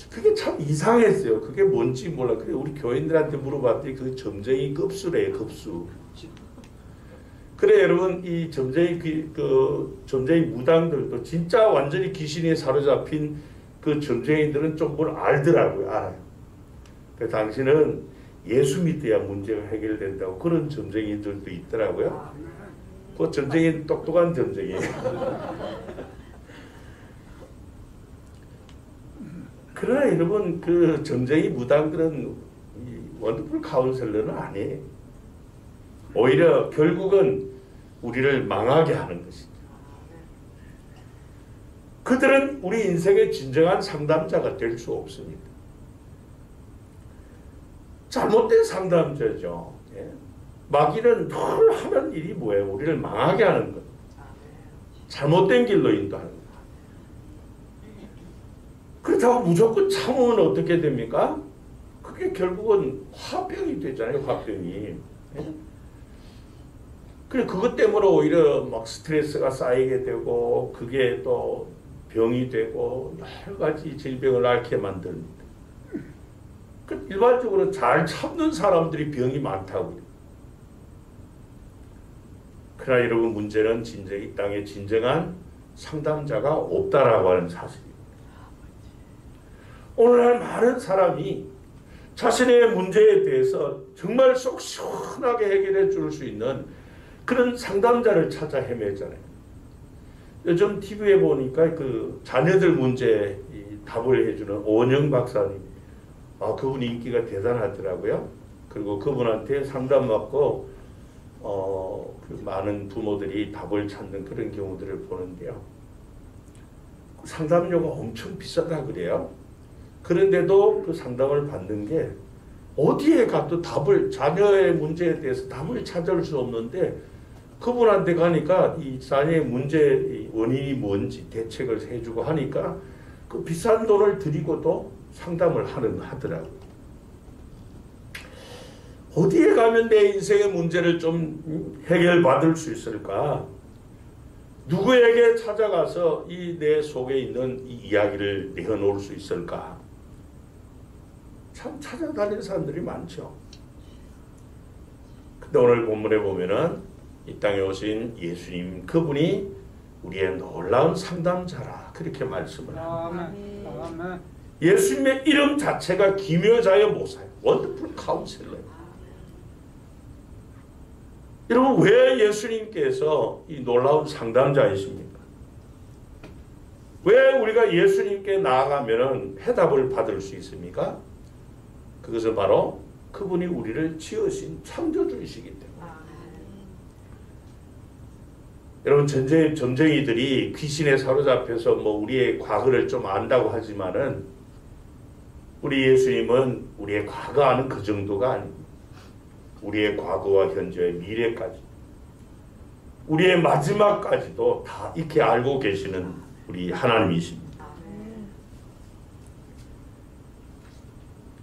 그게 참 이상했어요. 그게 뭔지 몰라. 그래 우리 교인들한테 물어봤더니 그 점쟁이 급수래요. 급수. 그래 여러분 이 점쟁이 점쟁이 무당들도 진짜 완전히 귀신에 사로잡힌 그 점쟁이들은 좀 뭘 알더라고요. 알아요. 그 당신은 예수 믿어야 문제가 해결된다고 그런 점쟁이들도 있더라고요. 그 점쟁이는 똑똑한 점쟁이에요. 그러나 여러분 그 점쟁이 무당들은 원더풀 카운셀러는 아니에요. 오히려 결국은 우리를 망하게 하는 것이죠. 그들은 우리 인생의 진정한 상담자가 될 수 없습니다. 잘못된 상담자죠. 예. 마귀는 늘 하는 일이 뭐예요? 우리를 망하게 하는 것. 잘못된 길로 인도하는 것. 그렇다고 무조건 참으면 어떻게 됩니까? 그게 결국은 화병이 되잖아요. 화병이. 예? 그래 그것 때문에 오히려 막 스트레스가 쌓이게 되고 그게 또 병이 되고 여러 가지 질병을 앓게 만듭니다. 일반적으로 잘 참는 사람들이 병이 많다고요. 그러나 여러분 문제는 이 땅에 진정한 상담자가 없다라고 하는 사실입니다. 오늘날 많은 사람이 자신의 문제에 대해서 정말 속 시원하게 해결해 줄 수 있는 그런 상담자를 찾아 헤매잖아요. 요즘 TV에 보니까 그 자녀들 문제 답을 해주는 오은영 박사님, 그분 인기가 대단하더라고요. 그리고 그분한테 상담받고 그 많은 부모들이 답을 찾는 그런 경우들을 보는데요. 상담료가 엄청 비싸다 그래요. 그런데도 그 상담을 받는 게 어디에 가도 답을 자녀의 문제에 대해서 답을 찾을 수 없는데 그분한테 가니까 이 자녀의 문제 원인이 뭔지 대책을 해주고 하니까 그 비싼 돈을 들이고도 상담을 하더라고요. 어디에 가면 내 인생의 문제를 좀 해결받을 수 있을까? 누구에게 찾아가서 이 내 속에 있는 이 이야기를 내어놓을 수 있을까? 참 찾아다니는 사람들이 많죠. 근데 오늘 본문에 보면은 이 땅에 오신 예수님 그분이 우리의 놀라운 상담자라 그렇게 말씀을 합니다. 예수님의 이름 자체가 기묘자여 모사요. 원더풀 카운셀러예요. 여러분 왜 예수님께서 이 놀라운 상담자이십니까? 왜 우리가 예수님께 나아가면 해답을 받을 수 있습니까? 그것은 바로 그분이 우리를 지으신 창조주이시기 때문에. 여러분 점쟁이들이 귀신에 사로잡혀서 우리의 과거를 좀 안다고 하지만은 우리 예수님은 우리의 과거 아는 그 정도가 아닙니다. 우리의 과거와 현재의 미래까지 우리의 마지막까지도 다 이렇게 알고 계시는 우리 하나님이십니다.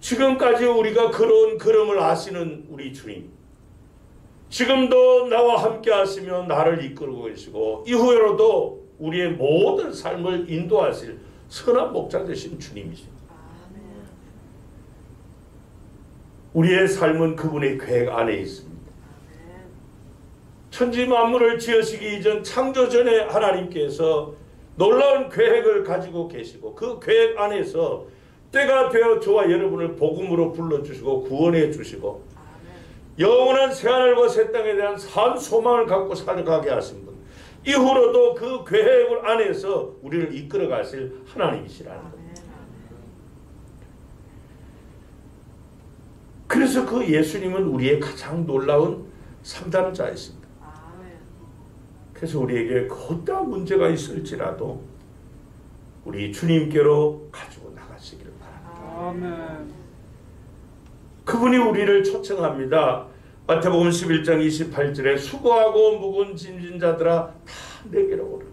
지금까지 우리가 걸어온 걸음을 아시는 우리 주님, 지금도 나와 함께 하시며 나를 이끌고 계시고 이후로도 우리의 모든 삶을 인도하실 선한 목자 되신 주님이십니다. 우리의 삶은 그분의 계획 안에 있습니다. 천지 만물을 지으시기 이전 창조 전에 하나님께서 놀라운 계획을 가지고 계시고 그 계획 안에서 때가 되어 저와 여러분을 복음으로 불러주시고 구원해 주시고 영원한 새하늘과 새 땅에 대한 산 소망을 갖고 살아가게 하신 분, 이후로도 그 계획을 안에서 우리를 이끌어 가실 하나님이시라는 겁니다. 그래서 그 예수님은 우리의 가장 놀라운 상담자이십니다. 그래서 우리에게 어떠한 문제가 있을지라도 우리 주님께로 가지고 나가시기를 바랍니다. 그분이 우리를 초청합니다. 마태복음 11장 28절에 수고하고 무거운 짐진 자들아 다 내게로 오라.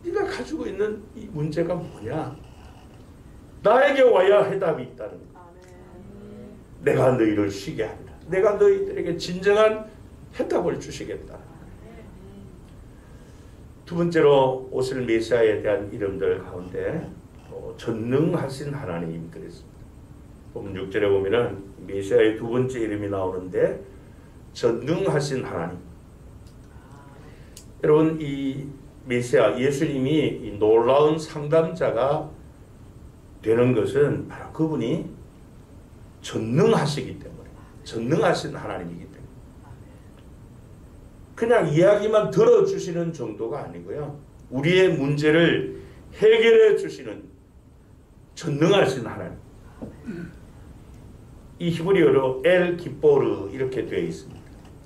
네가 가지고 있는 이 문제가 뭐냐? 나에게 와야 해답이 있다는 거예요. 내가 너희를 쉬게 한다. 내가 너희들에게 진정한 해답을 주시겠다. 두 번째로 오실 메시아에 대한 이름들 가운데 전능하신 하나님 그랬습니다. 보면 6절에 보면은 메시아의 두 번째 이름이 나오는데 전능하신 하나님. 여러분 이 메시아 예수님이 이 놀라운 상담자가 되는 것은 바로 그분이 전능하시기 때문에 전능하신 하나님이기 때문에 그냥 이야기만 들어주시는 정도가 아니고요. 우리의 문제를 해결해 주시는 전능하신 하나님. 이 히브리어로 엘 기포르 이렇게 되어 있습니다.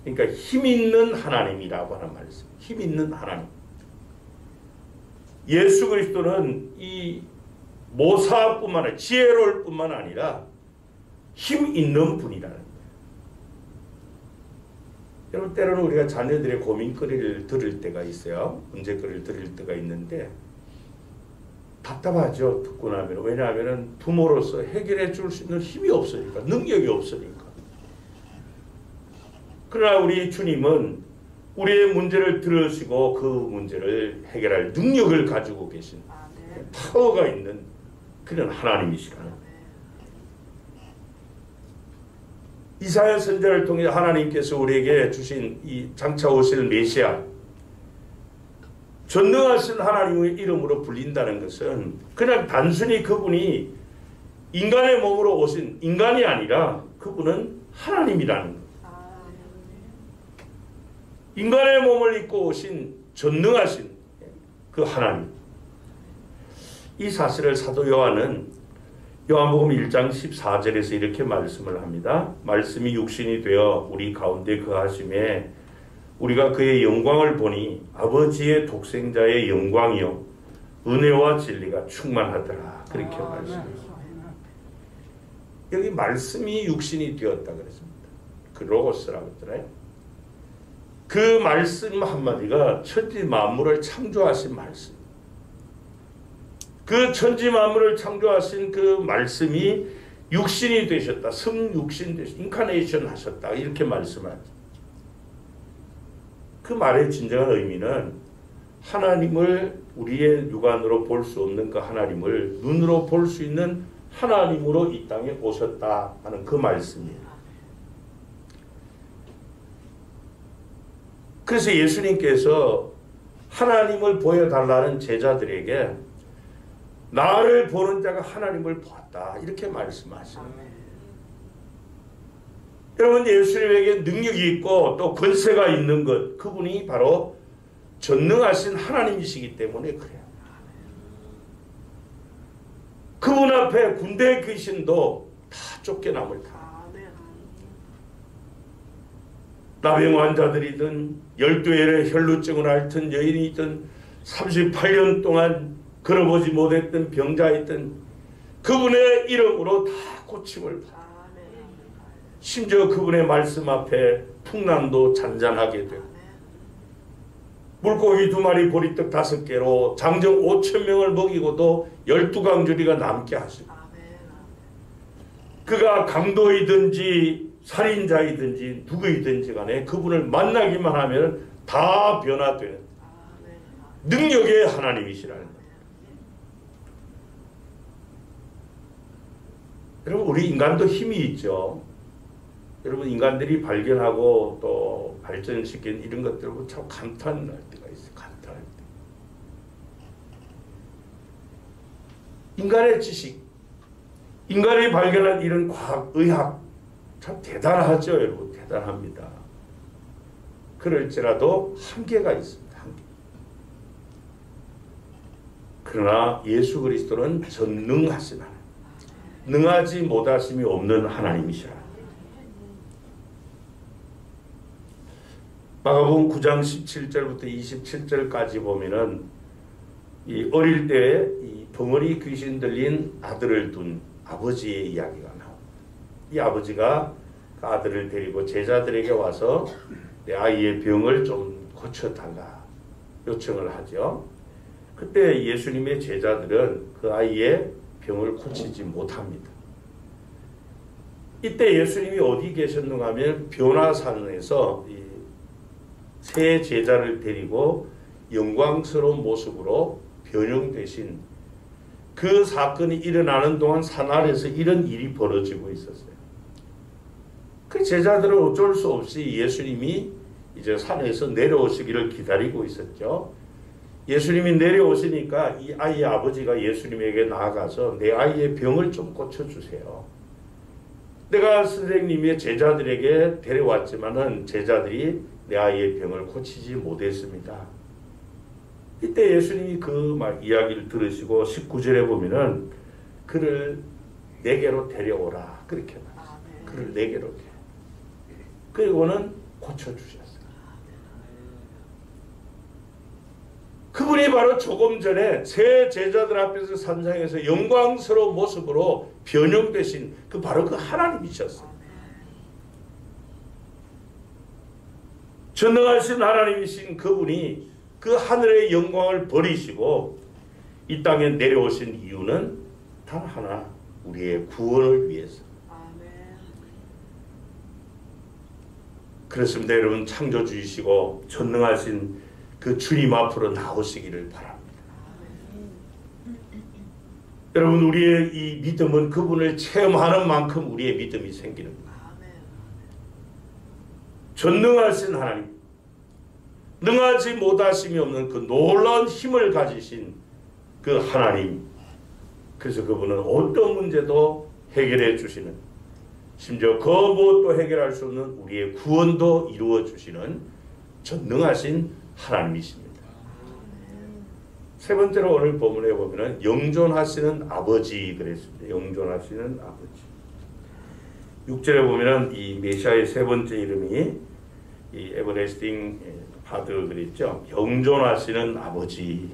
그러니까 힘 있는 하나님이라고 하는 말씀. 힘 있는 하나님. 예수 그리스도는 이 모사뿐만 아니라 지혜로울 뿐만 아니라 힘 있는 분이라는 거예요. 여러분 때로는 우리가 자녀들의 고민거리를 들을 때가 있어요. 문제거리를 들을 때가 있는데 답답하죠. 듣고 나면. 왜냐하면 부모로서 해결해 줄 수 있는 힘이 없으니까. 능력이 없으니까. 그러나 우리 주님은 우리의 문제를 들으시고 그 문제를 해결할 능력을 가지고 계신 파워가 있는 그런 하나님이시라는 거예요. 이사야 선지자를 통해 하나님께서 우리에게 주신 이 장차 오실 메시아 전능하신 하나님의 이름으로 불린다는 것은 그냥 단순히 그분이 인간의 몸으로 오신 인간이 아니라 그분은 하나님이라는 거예요. 인간의 몸을 입고 오신 전능하신 그 하나님. 이 사실을 사도 요한은 요한복음 1장 14절에서 이렇게 말씀을 합니다. 말씀이 육신이 되어 우리 가운데 거하심에 우리가 그의 영광을 보니 아버지의 독생자의 영광이요 은혜와 진리가 충만하더라. 그렇게 말씀합니다. 여기 말씀이 육신이 되었다 그랬습니다. 그 로고스라고 했잖아요. 그 말씀 한마디가 천지 만물을 창조하신 말씀. 그 천지 만물을 창조하신 그 말씀이 육신이 되셨다. 성육신 되셨다. 인카네이션 하셨다. 이렇게 말씀하죠. 그 말의 진정한 의미는 하나님을 우리의 육안으로 볼 수 없는 그 하나님을 눈으로 볼 수 있는 하나님으로 이 땅에 오셨다 하는 그 말씀이에요. 그래서 예수님께서 하나님을 보여달라는 제자들에게 나를 보는 자가 하나님을 보았다 이렇게 말씀하시는 거예요. 여러분 예수님에게 능력이 있고 또 권세가 있는 것 그분이 바로 전능하신 하나님이시기 때문에 그래요. 그분 앞에 군대 귀신도 다 쫓겨남을 다. 나병 환자들이든 12일의 혈루증을 앓던 여인이든 38년 동안 걸어보지 못했던 병자이든 그분의 이름으로 다 고침을 받아. 심지어 그분의 말씀 앞에 풍랑도 잔잔하게 되고 물고기 2마리 보리떡 5개로 장정 5,000명을 먹이고도 12강주리가 남게 하시고 그가 강도이든지 살인자이든지 누구이든지 간에 그분을 만나기만 하면 다 변화되는 능력의 하나님이시라는 거예요. 여러분 우리 인간도 힘이 있죠. 여러분 인간들이 발견하고 또 발전시킨 이런 것들 보고 참 감탄할 때가 있어요. 감탄할 때. 인간의 지식, 인간이 발견한 이런 과학, 의학 참 대단하죠. 여러분 대단합니다. 그럴지라도 한계가 있습니다. 한계. 그러나 예수 그리스도는 전능하신 하나님, 능하지 못하심이 없는 하나님이시라. 마가복음 9장 17절부터 27절까지 보면은 이 어릴 때 이 벙어리 귀신 들린 아들을 둔 아버지의 이야기가 나옵니다. 이 아버지가 그 아들을 데리고 제자들에게 와서 내 아이의 병을 좀 고쳐달라 요청을 하죠. 그때 예수님의 제자들은 그 아이의 병을 고치지 못합니다. 이때 예수님이 어디 계셨는가 하면 변화산에서 세 제자를 데리고 영광스러운 모습으로 변형되신 그 사건이 일어나는 동안 산 아래에서 이런 일이 벌어지고 있었어요. 그 제자들은 어쩔 수 없이 예수님이 이제 산에서 내려오시기를 기다리고 있었죠. 예수님이 내려오시니까 이 아이의 아버지가 예수님에게 나아가서 내 아이의 병을 좀 고쳐주세요. 내가 선생님의 제자들에게 데려왔지만은 제자들이 내 아이의 병을 고치지 못했습니다. 이때 예수님이 그 이야기를 들으시고 19절에 보면은 그를 내게로 데려오라 그렇게 말했어요. 그를 내게로 데려. 그리고는 고쳐주셨어요. 그분이 바로 조금 전에 세 제자들 앞에서 산상에서 영광스러운 모습으로 변형되신 그 바로 그 하나님이셨어요. 전능하신 하나님이신 그분이 그 하늘의 영광을 버리시고 이 땅에 내려오신 이유는 단 하나, 우리의 구원을 위해서. 그렇습니다. 여러분, 창조주이시고 전능하신 그 주님 앞으로 나오시기를 바랍니다. 여러분, 우리의 이 믿음은 그분을 체험하는 만큼 우리의 믿음이 생기는 거예요. 전능하신 하나님, 능하지 못하심이 없는 그 놀라운 힘을 가지신 그 하나님, 그래서 그분은 어떤 문제도 해결해 주시는, 심지어 그 무엇도 해결할 수 없는 우리의 구원도 이루어 주시는 전능하신 하나님이십니다. 세 번째로 오늘 본문에 보면은 영존하시는 아버지 그랬습니다. 영존하시는 아버지. 6절에 보면은 이 메시아의 세 번째 이름이 이 에버레스팅 파더 그랬죠. 영존하시는 아버지.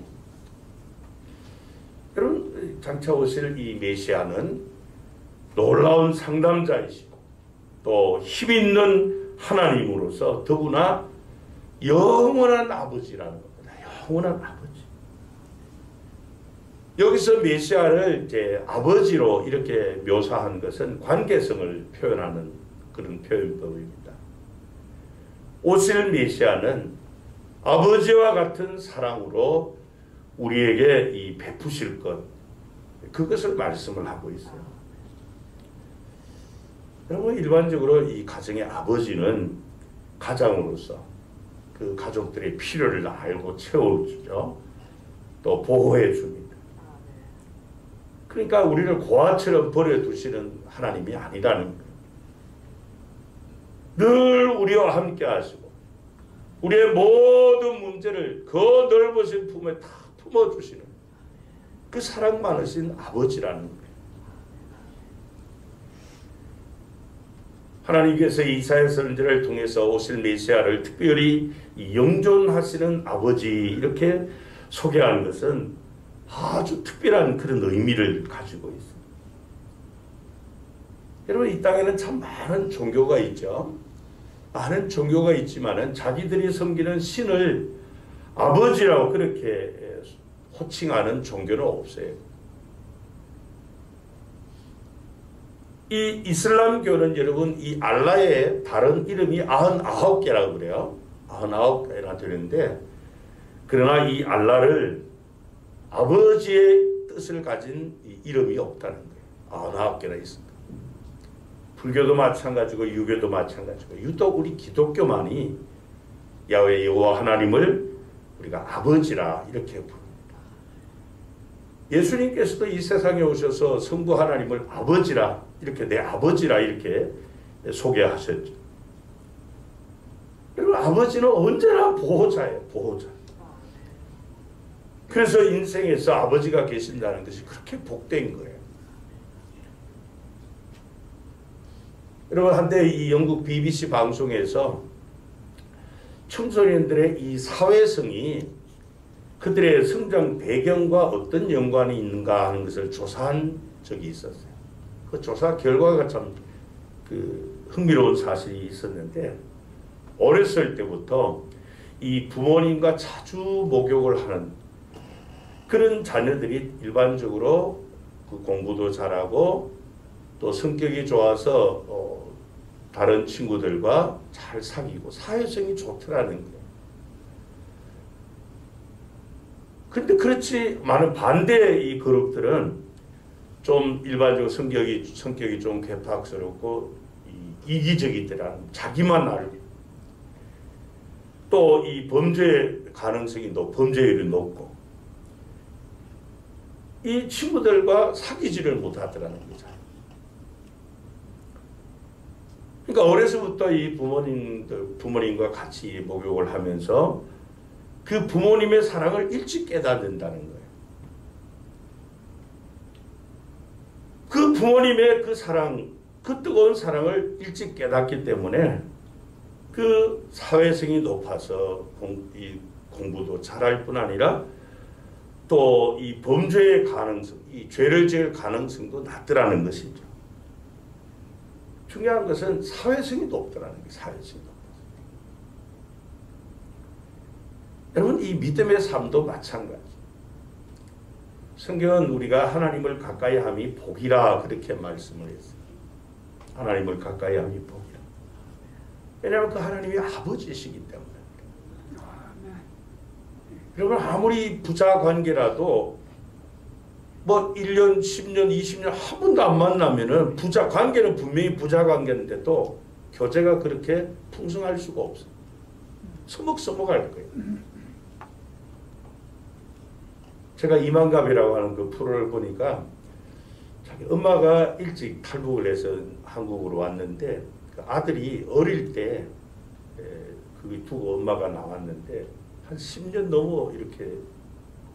여러분, 장차 오실 이 메시아는 놀라운 상담자이시고 또 힘있는 하나님으로서 더구나 영원한 아버지라는 겁니다. 영원한 아버지. 여기서 메시아를 이제 아버지로 이렇게 묘사한 것은 관계성을 표현하는 그런 표현법입니다. 오실 메시아는 아버지와 같은 사랑으로 우리에게 이 베푸실 것, 그것을 말씀을 하고 있어요. 여러분, 일반적으로 이 가정의 아버지는 가장으로서 그 가족들의 필요를 알고 채워주죠. 또 보호해 줍니다. 그러니까 우리를 고아처럼 버려두시는 하나님이 아니라는 거예요. 늘 우리와 함께 하시고 우리의 모든 문제를 그 넓으신 품에 다 품어주시는 그 사랑 많으신 아버지라는 거예요. 하나님께서 이사야 선지자를 통해서 오실 메시아를 특별히 영존하시는 아버지 이렇게 소개하는 것은 아주 특별한 그런 의미를 가지고 있습니다. 여러분, 이 땅에는 참 많은 종교가 있죠. 많은 종교가 있지만은 자기들이 섬기는 신을 아버지라고 그렇게 호칭하는 종교는 없어요. 이 이슬람교는 여러분 이 알라의 다른 이름이 99개라고 그래요. 99개나 되는데, 그러나 이 알라를 아버지의 뜻을 가진 이름이 없다는 거예요. 99개나 있습니다. 불교도 마찬가지고 유교도 마찬가지고 유독 우리 기독교만이 야훼 여호와 하나님을 우리가 아버지라 이렇게 부릅니다. 예수님께서도 이 세상에 오셔서 성부 하나님을 아버지라 이렇게 내 아버지라 이렇게 소개하셨죠. 그리고 아버지는 언제나 보호자예요. 보호자. 그래서 인생에서 아버지가 계신다는 것이 그렇게 복된 거예요. 여러분, 한때 이 영국 BBC 방송에서 청소년들의 이 사회성이 그들의 성장 배경과 어떤 연관이 있는가 하는 것을 조사한 적이 있었어요. 그 조사 결과가 참 흥미로운 사실이 있었는데, 어렸을 때부터 이 부모님과 자주 목욕을 하는 그런 자녀들이 일반적으로 그 공부도 잘하고 또 성격이 좋아서 다른 친구들과 잘 사귀고 사회성이 좋더라는 거예요. 근데 그렇지 많은 반대의 이 그룹들은 좀 일반적으로 성격이 좀 괴팍스럽고 이기적이더라. 자기만 알고 또 이 범죄 가능성이 범죄율이 높고 이 친구들과 사귀지를 못하더라는 거죠. 그러니까 어려서부터 이 부모님과 같이 목욕을 하면서 그 부모님의 사랑을 일찍 깨닫는다는 거예요. 그 부모님의 그 사랑, 그 뜨거운 사랑을 일찍 깨닫기 때문에 그 사회성이 높아서 공부도 잘할 뿐 아니라 또 이 범죄의 가능성, 이 죄를 지을 가능성도 낮더라는 것이죠. 중요한 것은 사회성이 높더라는 게 사회성이 높아서. 여러분 이 믿음의 삶도 마찬가지. 성경은 우리가 하나님을 가까이 함이 복이라 그렇게 말씀을 했어요. 하나님을 가까이 함이 복이라. 왜냐하면 그 하나님이 아버지시기 때문에. 여러분 아무리 부자 관계라도 뭐 1년, 10년, 20년 한 번도 안 만나면은 부자 관계는 분명히 부자 관계인데도 교제가 그렇게 풍성할 수가 없어요. 서먹서먹할 거예요. 제가 이만갑이라고 하는 그 프로를 보니까 자기 엄마가 일찍 탈북을 해서 한국으로 왔는데 그 아들이 어릴 때 그 두고 엄마가 나왔는데 한 10년 넘어 이렇게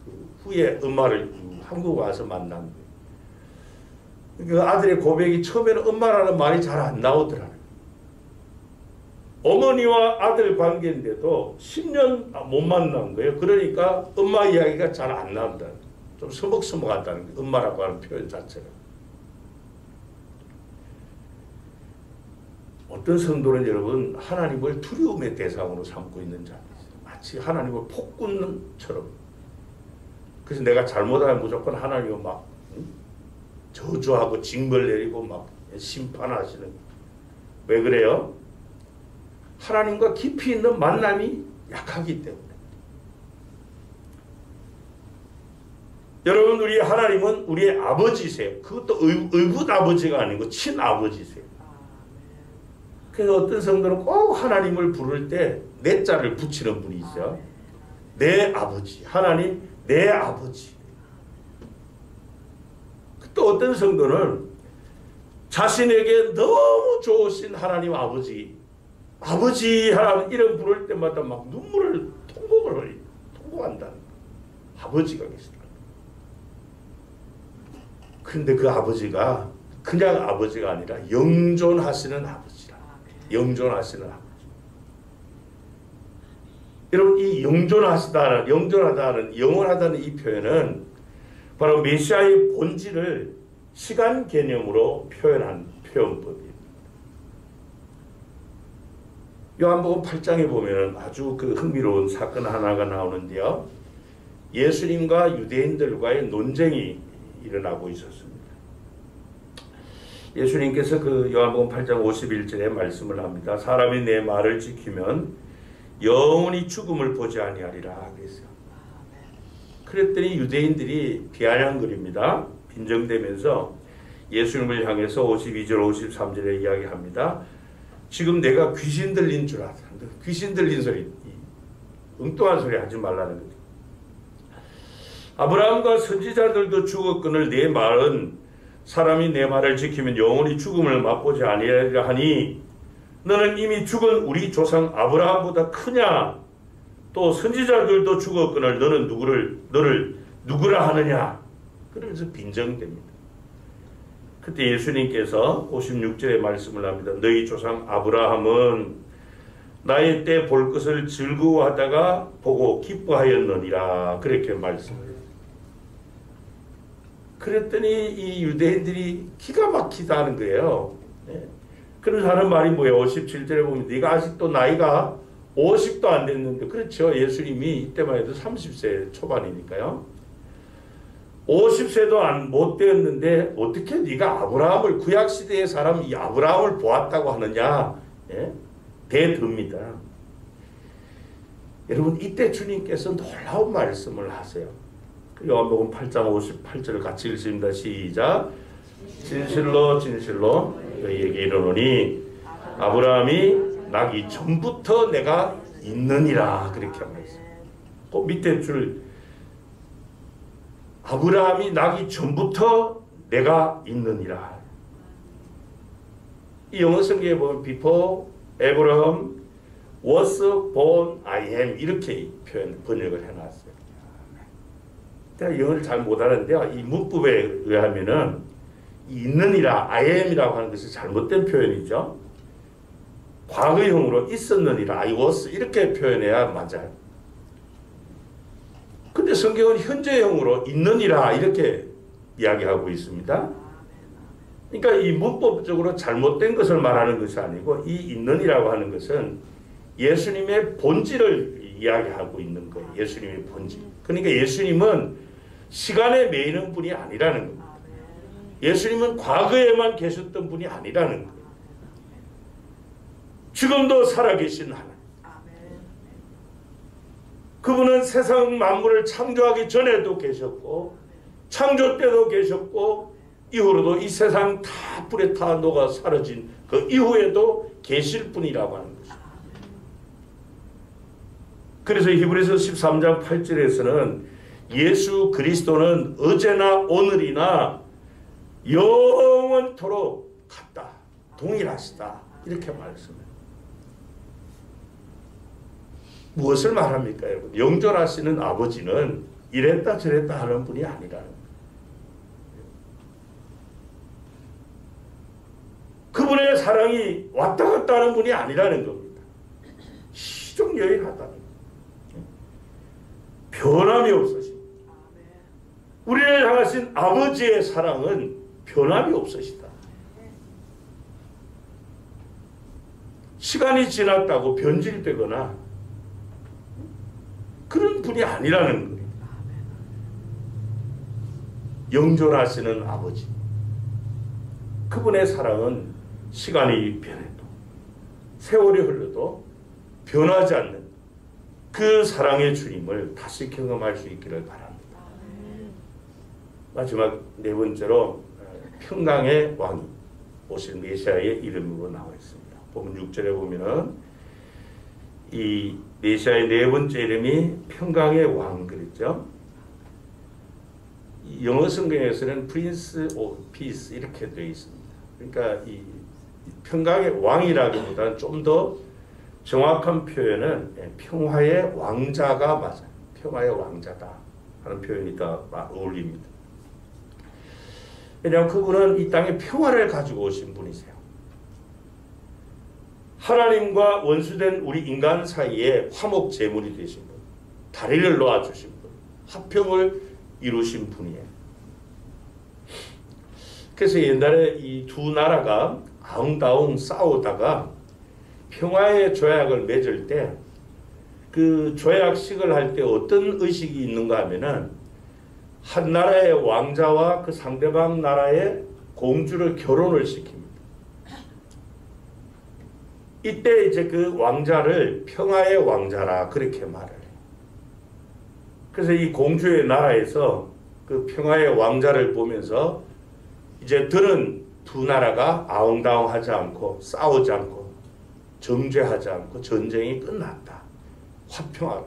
그 후에 엄마를 한국 와서 만난 거예요. 그 아들의 고백이 처음에는 엄마라는 말이 잘 안 나오더라고요. 어머니와 아들 관계인데도 10년 못 만난 거예요. 그러니까 엄마 이야기가 잘 안 나온다. 좀 서먹서먹하다는 거예요. 엄마라고 하는 표현 자체가. 어떤 성도는 여러분 하나님을 두려움의 대상으로 삼고 있는 자가 있어요. 마치 하나님을 폭군처럼. 그래서 내가 잘못하면 무조건 하나님을 막 저주하고 징벌 내리고 막 심판하시는. 왜 그래요? 하나님과 깊이 있는 만남이 약하기 때문에. 여러분 우리 하나님은 우리의 아버지세요. 그것도 의붓 아버지가 아니고 친아버지세요. 그래서 어떤 성도는 꼭 하나님을 부를 때 내 자를 붙이는 분이 있어요. 내 아버지. 하나님 내 아버지. 또 어떤 성도는 자신에게 너무 좋으신 하나님 아버지 하나님 이름 부를 때마다 막 눈물을 통곡한다는 아버지가 계시다. 그런데 그 아버지가 그냥 아버지가 아니라 영존하시는 아버지라. 영존하시는 아버지. 여러분 이 영존하다는 영원하다는 이 표현은 바로 메시아의 본질을 시간 개념으로 표현한 표현법이에요. 요한복음 8장에 보면 아주 그 흥미로운 사건 하나가 나오는데요. 예수님과 유대인들과의 논쟁이 일어나고 있었습니다. 예수님께서 그 요한복음 8장 51절에 말씀을 합니다. 사람이 내 말을 지키면 영원히 죽음을 보지 아니하리라 그랬어요. 그랬더니 유대인들이 비아냥거립니다. 빈정대면서 예수님을 향해서 52절 53절에 이야기합니다. 지금 내가 귀신 들린 줄 알았다. 귀신 들린 소리, 엉뚱한 소리 하지 말라는 거죠. 아브라함과 선지자들도 죽었거늘 내 말은 사람이 내 말을 지키면 영원히 죽음을 맛보지 아니하리라 하니 너는 이미 죽은 우리 조상 아브라함보다 크냐? 또 선지자들도 죽었거늘 너는 너를 누구라 하느냐? 그러면서 빈정됩니다. 그때 예수님께서 56절에 말씀을 합니다. 너희 조상 아브라함은 나의 때 볼 것을 즐거워하다가 보고 기뻐하였느니라. 그렇게 말씀해요. 그랬더니 이 유대인들이 기가 막히다 하는 거예요. 그래서 하는 말이 뭐예요? 57절에 보면 네가 아직도 나이가 50도 안 됐는데, 그렇죠. 예수님이 이때만 해도 30세 초반이니까요. 50세도 못 되었는데 어떻게 네가 아브라함을 구약 시대의 사람 이 아브라함을 보았다고 하느냐? 예? 대듭니다. 여러분 이때 주님께서 놀라운 말씀을 하세요. 요한복음 8장 58절을 같이 읽습니다. 시작. 진실로 진실로 너희에게 이르노니 아브라함이 나기 전부터 내가 있느니라 그렇게 말했어요. 그 밑에 줄 아브라함이 나기 전부터 내가 있느니라. 이 영어 성경에 보면 before Abraham was born I am 이렇게 번역을 해놨어요. 제가 영어를 잘 못하는데요. 이 문법에 의하면은 있느니라 I am이라고 하는 것이 잘못된 표현이죠. 과거형으로 있었느니라 I was 이렇게 표현해야 맞아요. 근데 성경은 현재형으로 있느니라 이렇게 이야기하고 있습니다. 그러니까 이 문법적으로 잘못된 것을 말하는 것이 아니고 이 있느니라고 하는 것은 예수님의 본질을 이야기하고 있는 거예요. 예수님의 본질. 그러니까 예수님은 시간에 매이는 분이 아니라는 겁니다. 예수님은 과거에만 계셨던 분이 아니라는 거예요. 지금도 살아계신 하나님. 그분은 세상 만물을 창조하기 전에도 계셨고 창조 때도 계셨고 이후로도 이 세상 다 불에 타 녹아 사라진 그 이후에도 계실 분이라고 하는 것입니다. 그래서 히브리서 13장 8절에서는 예수 그리스도는 어제나 오늘이나 영원토록 같다. 동일하시다. 이렇게 말씀해요. 무엇을 말합니까, 여러분? 영존하시는 아버지는 이랬다 저랬다 하는 분이 아니라는 거예요. 그분의 사랑이 왔다 갔다 하는 분이 아니라는 겁니다. 시종여일하다는 거예요. 변함이 없으십니다. 우리를 향하신 아버지의 사랑은 변함이 없으시다. 시간이 지났다고 변질되거나 그런 분이 아니라는 거예요. 영존하시는 아버지. 그분의 사랑은 시간이 변해도 세월이 흘러도 변하지 않는 그 사랑의 주님을 다시 경험할 수 있기를 바랍니다. 마지막 네 번째로 평강의 왕이 오실 메시아의 이름으로 나와 있습니다. 보면 6절에 보면은 이 메시아의 네 번째 이름이 평강의 왕 그랬죠. 영어 성경에서는 Prince of Peace 이렇게 되어 있습니다. 그러니까 이 평강의 왕이라기보다는 좀 더 정확한 표현은 평화의 왕자가 맞아요. 평화의 왕자다 하는 표현이 더 어울립니다. 왜냐하면 그분은 이 땅에 평화를 가지고 오신 분이세요. 하나님과 원수된 우리 인간 사이에 화목 제물이 되신 분, 다리를 놓아주신 분, 화평을 이루신 분이에요. 그래서 옛날에 이 두 나라가 아웅다웅 싸우다가 평화의 조약을 맺을 때 그 조약식을 할 때 어떤 의식이 있는가 하면은 한 나라의 왕자와 그 상대방 나라의 공주를 결혼을 시킵니다. 이때 이제 그 왕자를 평화의 왕자라 그렇게 말을 해요. 그래서 이 공주의 나라에서 그 평화의 왕자를 보면서 이제 들은 두 나라가 아웅다웅하지 않고 싸우지 않고 정죄하지 않고 전쟁이 끝났다.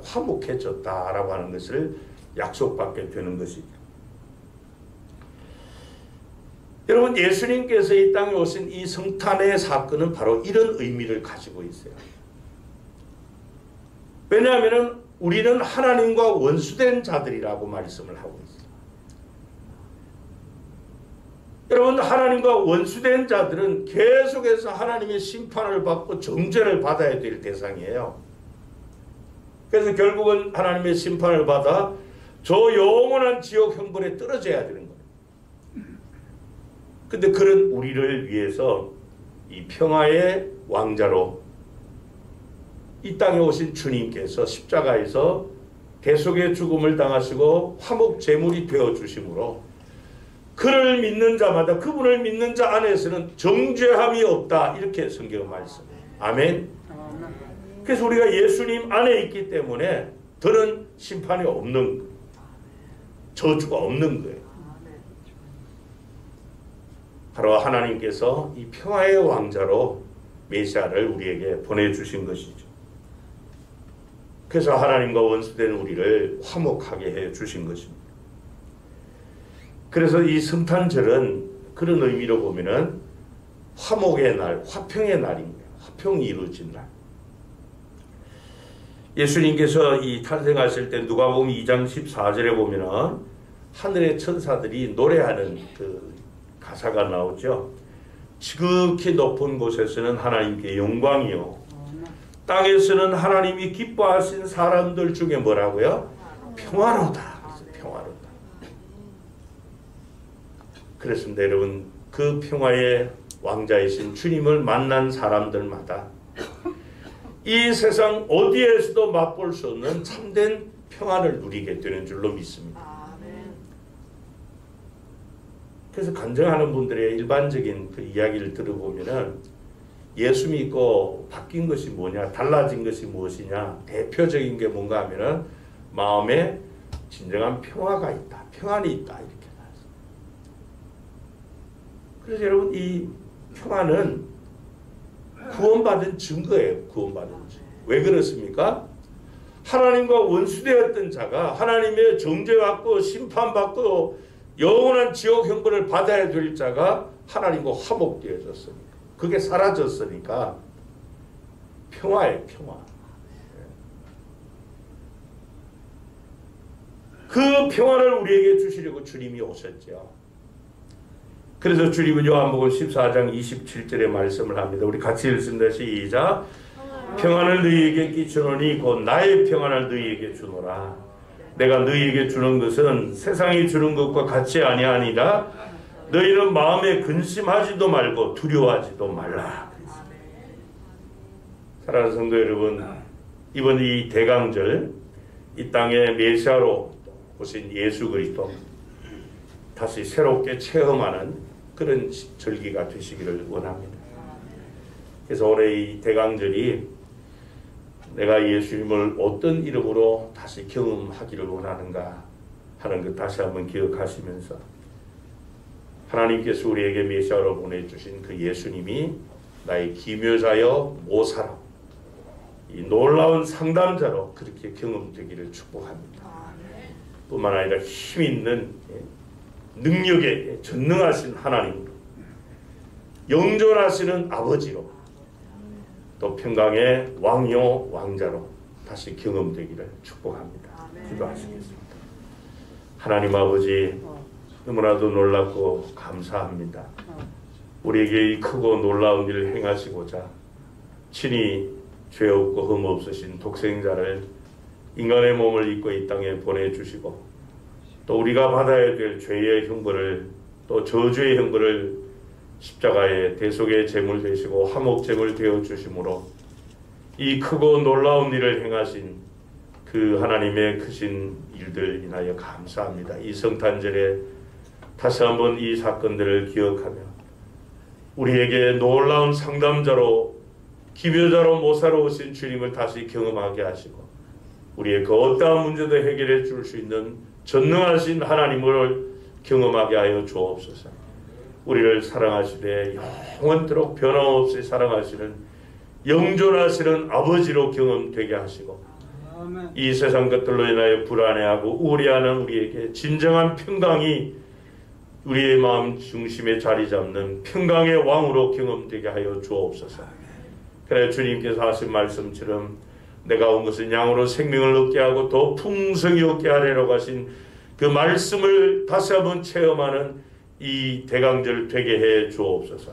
화목해졌다라고 하는 것을 약속받게 되는 것이죠. 여러분 예수님께서 이 땅에 오신 이 성탄의 사건은 바로 이런 의미를 가지고 있어요. 왜냐하면 우리는 하나님과 원수된 자들이라고 말씀을 하고 있어요. 여러분 하나님과 원수된 자들은 계속해서 하나님의 심판을 받고 정죄를 받아야 될 대상이에요. 그래서 결국은 하나님의 심판을 받아 저 영원한 지옥 형벌에 떨어져야 되는 거예요. 근데 그런 우리를 위해서 이 평화의 왕자로 이 땅에 오신 주님께서 십자가에서 대속의 죽음을 당하시고 화목 제물이 되어 주심으로 그를 믿는 자마다, 그분을 믿는 자 안에서는 정죄함이 없다, 이렇게 성경 말씀해요. 아멘. 그래서 우리가 예수님 안에 있기 때문에 더는 심판이 없는, 저주가 없는 거예요. 바로 하나님께서 이 평화의 왕자로 메시아를 우리에게 보내주신 것이죠. 그래서 하나님과 원수된 우리를 화목하게 해 주신 것입니다. 그래서 이 성탄절은 그런 의미로 보면은 화목의 날, 화평의 날인 거예요. 화평이 이루어진 날. 예수님께서 이 탄생하실 때 누가복음 2장 14절에 보면은 하늘의 천사들이 노래하는 그 가사가 나오죠. 지극히 높은 곳에서는 하나님께 영광이요, 땅에서는 하나님이 기뻐하신 사람들 중에 뭐라고요? 평화로다. 평화로다. 그렇습니다. 여러분, 그 평화의 왕자이신 주님을 만난 사람들마다 이 세상 어디에서도 맛볼 수 없는 참된 평화를 누리게 되는 줄로 믿습니다. 그래서 간증하는 분들의 일반적인 그 이야기를 들어보면은 예수 믿고 바뀐 것이 뭐냐, 달라진 것이 무엇이냐, 대표적인 게 뭔가 하면은 마음에 진정한 평화가 있다, 평안이 있다, 이렇게 나왔습니다. 그래서 여러분, 이 평화는 구원받은 증거예요. 구원받은 증거. 왜 그렇습니까? 하나님과 원수되었던 자가 하나님의 정죄받고 심판받고 영원한 지옥 형벌을 받아야 될 자가 하나님과 화목되어졌으니까, 그게 사라졌으니까 평화예요. 평화. 그 평화를 우리에게 주시려고 주님이 오셨죠. 그래서 주님은 요한복음 14장 27절에 말씀을 합니다. 우리 같이 읽습니다. 시작. 평안을 너희에게 끼치노니 곧 나의 평안을 너희에게 주노라. 내가 너희에게 주는 것은 세상이 주는 것과 같이 아니하니라. 너희는 마음에 근심하지도 말고 두려워하지도 말라. 사랑하는 성도 여러분, 이번 이 대강절, 이 땅에 메시아로 오신 예수 그리스도 다시 새롭게 체험하는 그런 절기가 되시기를 원합니다. 그래서 올해 이 대강절이 내가 예수님을 어떤 이름으로 다시 경험하기를 원하는가 하는 것 다시 한번 기억하시면서 하나님께서 우리에게 메시아로 보내주신 그 예수님이 나의 기묘자여 모사로, 이 놀라운 상담자로 그렇게 경험되기를 축복합니다. 뿐만 아니라 힘 있는 능력에 전능하신 하나님으로, 영존하시는 아버지로, 또 평강의 왕요 왕자로 다시 경험되기를 축복합니다. 기도하시겠습니다. 하나님 아버지, 너무나도 놀랍고 감사합니다. 우리에게 이 크고 놀라운 일을 행하시고자 친히 죄 없고 흠 없으신 독생자를 인간의 몸을 입고 이 땅에 보내주시고, 또 우리가 받아야 될 죄의 형벌을, 또 저주의 형벌을 십자가에 대속의 제물 되시고 화목 제물 되어 주심으로 이 크고 놀라운 일을 행하신 그 하나님의 크신 일들 인하여 감사합니다. 이 성탄절에 다시 한번 이 사건들을 기억하며 우리에게 놀라운 상담자로, 기묘자로, 모사로 오신 주님을 다시 경험하게 하시고 우리의 그 어떠한 문제도 해결해 줄 수 있는 전능하신 하나님을 경험하게 하여 주옵소서. 우리를 사랑하시되 영원토록 변함없이 사랑하시는 영존하시는 아버지로 경험되게 하시고, 이 세상 것들로 인하여 불안해하고 우울해하는 우리에게 진정한 평강이 우리의 마음 중심에 자리 잡는 평강의 왕으로 경험되게 하여 주옵소서. 그래 주님께서 하신 말씀처럼 내가 온 것은 양으로 생명을 얻게 하고 더 풍성히 얻게 하려고 하신 그 말씀을 다시 한번 체험하는 이 대강절 되게 해 주옵소서.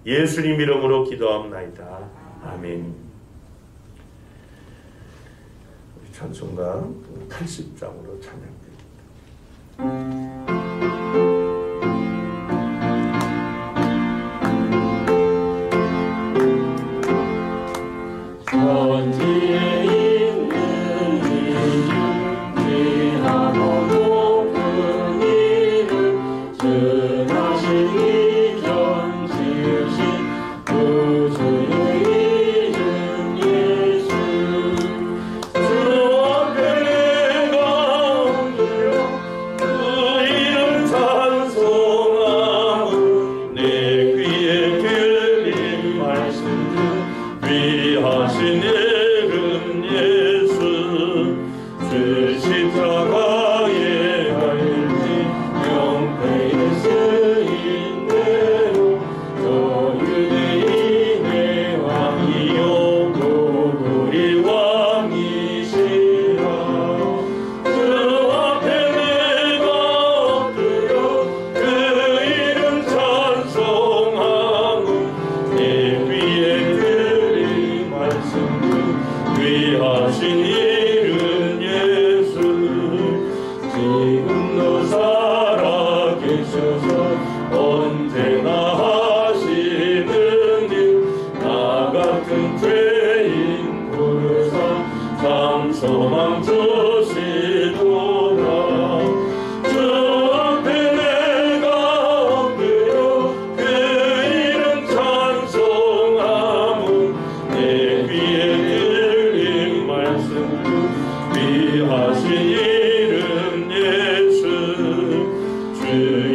예수님 이름으로 기도합나이다. 아멘. 찬송가 80장으로 찬양드립니다. 천지에 있는 이주 위하신 이름 예수 주 십자가에 달린 명패에 쓰인 대로 저 유대인의 왕이요 또 우리 왕이시라 주 앞에 내가 엎드려 그 이름 찬송하고 내 귀에 들린 말씀 중 위하신 이름 예수 지금도 살아계셔서 언제나 하시는 일 나 같은 죄인 부르사 참 소망 주시도다 주 앞에 내가 엎드려 그 이름 찬송하고 내 귀에 들린 말씀 중 위하신 이름 예수 주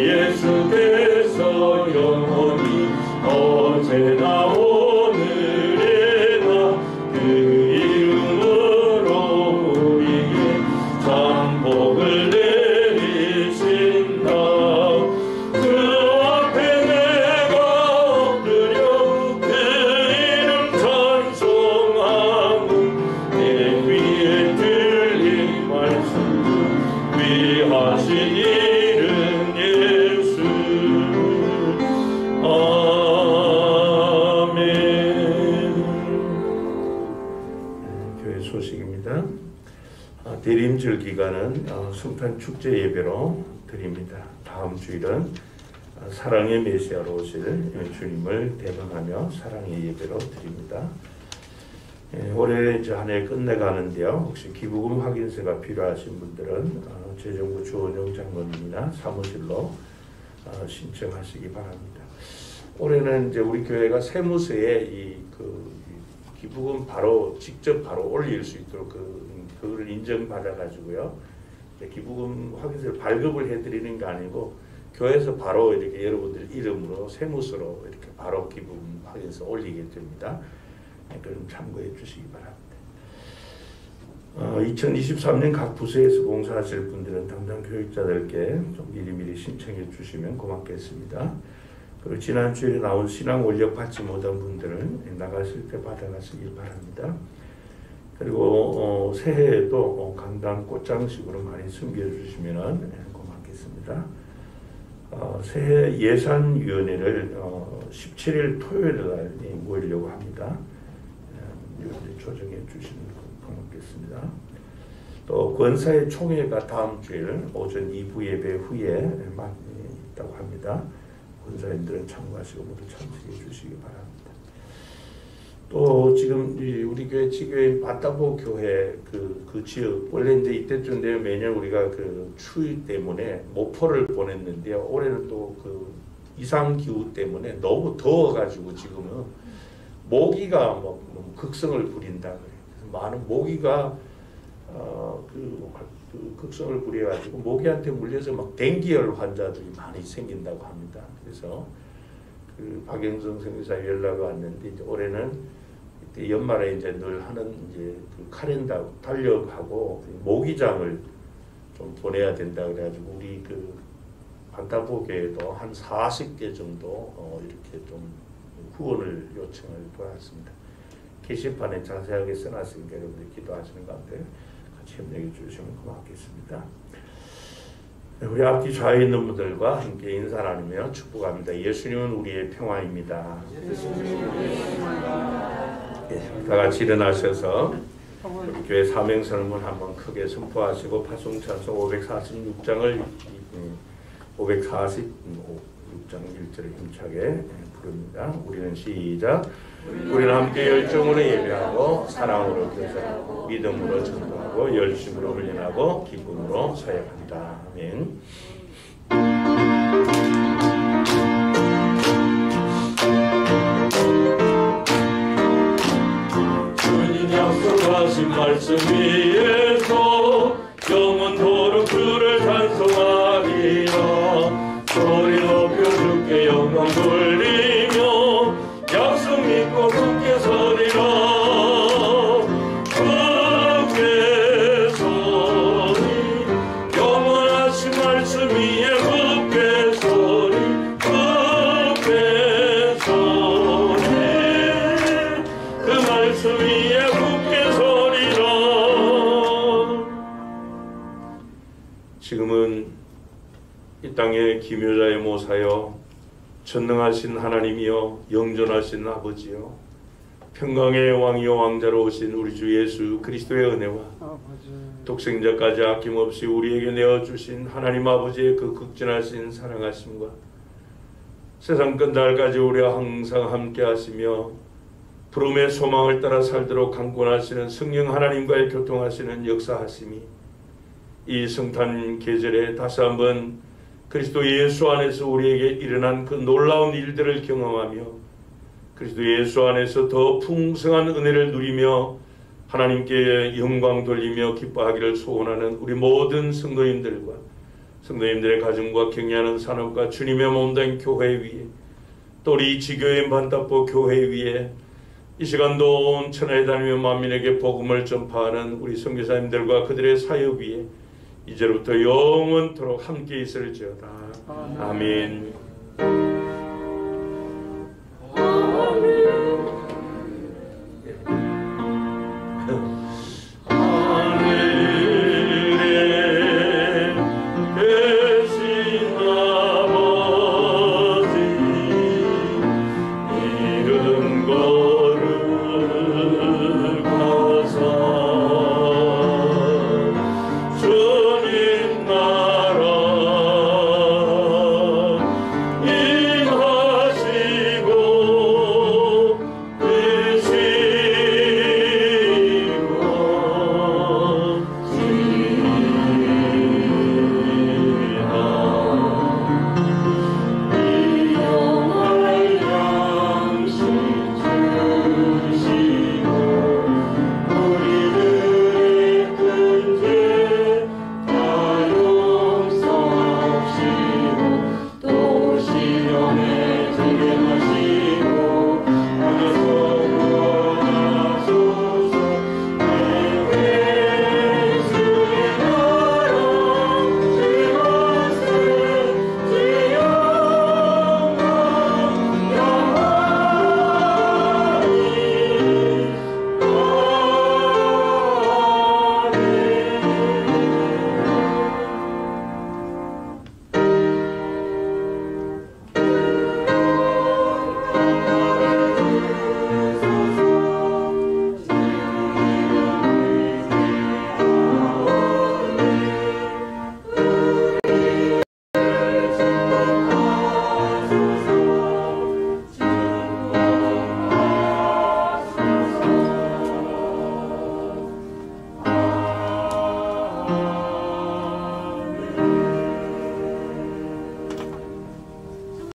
예수께서 영원히 어제나 오늘에나 그 이름으로 우리에게 참 복을 내리신다 그 앞에 내가 엎드려 그 이름 찬송하고 내 귀에 들린 말씀 중 위하신 이름 예수 아멘. 교회 소식입니다. 대림절 기간은 성탄 축제 예배로 드립니다. 다음 주일은 사랑의 메시아로 오실 주님을 대방하며 사랑의 예배로 드립니다. 올해 이제 한 해 끝내가는데요. 혹시 기부금 확인서가 필요하신 분들은 재정부 주원영 장로님이나 사무실로 신청하시기 바랍니다. 올해는 이제 우리 교회가 세무서에 이 기부금 직접 바로 올릴 수 있도록 그걸 인정받아 가지고요. 기부금 확인서를 발급을 해드리는 게 아니고 교회에서 바로 이렇게 여러분들 이름으로 세무서로 이렇게 바로 기부금 확인서 올리게 됩니다. 그럼 참고해 주시기 바랍니다. 2023년 각 부서에서 봉사하실 분들은 담당 교육자들께 좀 미리미리 신청해 주시면 고맙겠습니다. 그리고 지난 주에 나온 신앙 원력 받지 못한 분들은 나가실 때 받아가시길 바랍니다. 그리고 새해에도 강단 꽃장식으로 많이 숨겨주시면 고맙겠습니다. 새해 예산위원회를 17일 토요일 날 모이려고 합니다. 조정해 주시면 고맙겠습니다. 또 권사의 총회가 다음 주일 오전 2부 예배 후에 있다고 합니다. 권사님들은 참고하시고 모두 참석해 주시기 바랍니다. 또 지금 우리 교회 지교인 바타보 교회 그 지역 원래 이제 이때쯤 되면 매년 우리가 그 추위 때문에 모포를 보냈는데요. 올해는 또 그 이상 기후 때문에 너무 더워가지고 지금은 모기가 뭐 극성을 부린다 그래요. 그래서 많은 모기가 극성을 부려가지고 모기한테 물려서 막 댕기열 환자들이 많이 생긴다고 합니다. 그래서 그 박영성 선교사 연락이 왔는데 이제 올해는 이때 연말에 이제 늘 하는 이제 그 카렌다 달력하고 모기장을 좀 보내야 된다 그래가지고 우리 그 반타보교에도 한 40개 정도 이렇게 좀 후원을 요청을 보았습니다. 게시판에 자세하게 써놨으니까 여러분들 기도하시는 가운데 같이 협력해 주시면 고맙겠습니다. 우리 앞뒤 좌에 있는 분들과 함께 인사 나누며 축복합니다. 예수님은 우리의 평화입니다. 다 같이 일어나셔서 우리 교회 사명설문 한번 크게 선포하시고 파송찬송 546장을 546장 1절을 힘차게 부릅니다. 우리는 시작. 우리는 함께 열정으로 예배하고 사랑으로 교제하고 믿음으로 전도하고 열심으로 훈련하고 기쁨으로 사역한다. 아멘. 주님 약속하신 말씀 위에서 영원토록 주를 찬송하리라. 소리 높여 주께 영광 돌리며 약속 믿고 굳게 서리라. 예수 위에 굳게 서리라. 지금은 이 땅의 기묘자의 모사여 전능하신 하나님이여 영존하신 아버지여 평강의 왕이여 왕자로 오신 우리 주 예수 그리스도의 은혜와 독생자까지 아낌없이 우리에게 내어주신 하나님 아버지의 그 극진하신 사랑하심과 세상 끝날까지 우리와 항상 함께 하시며 부름의 소망을 따라 살도록 강권하시는 성령 하나님과의 교통하시는 역사하심이 이 성탄 계절에 다시 한번 그리스도 예수 안에서 우리에게 일어난 그 놀라운 일들을 경험하며 그리스도 예수 안에서 더 풍성한 은혜를 누리며 하나님께 영광 돌리며 기뻐하기를 소원하는 우리 모든 성도님들과 성도님들의 가정과 격려하는 산업과 주님의 몸된 교회 위에 또 우리 지교인 반답보 교회 위에 이 시간도 온 천하에 다니며 만민에게 복음을 전파하는 우리 선교사님들과 그들의 사역 위에 이제부터 영원토록 함께 있을지어다. 아멘.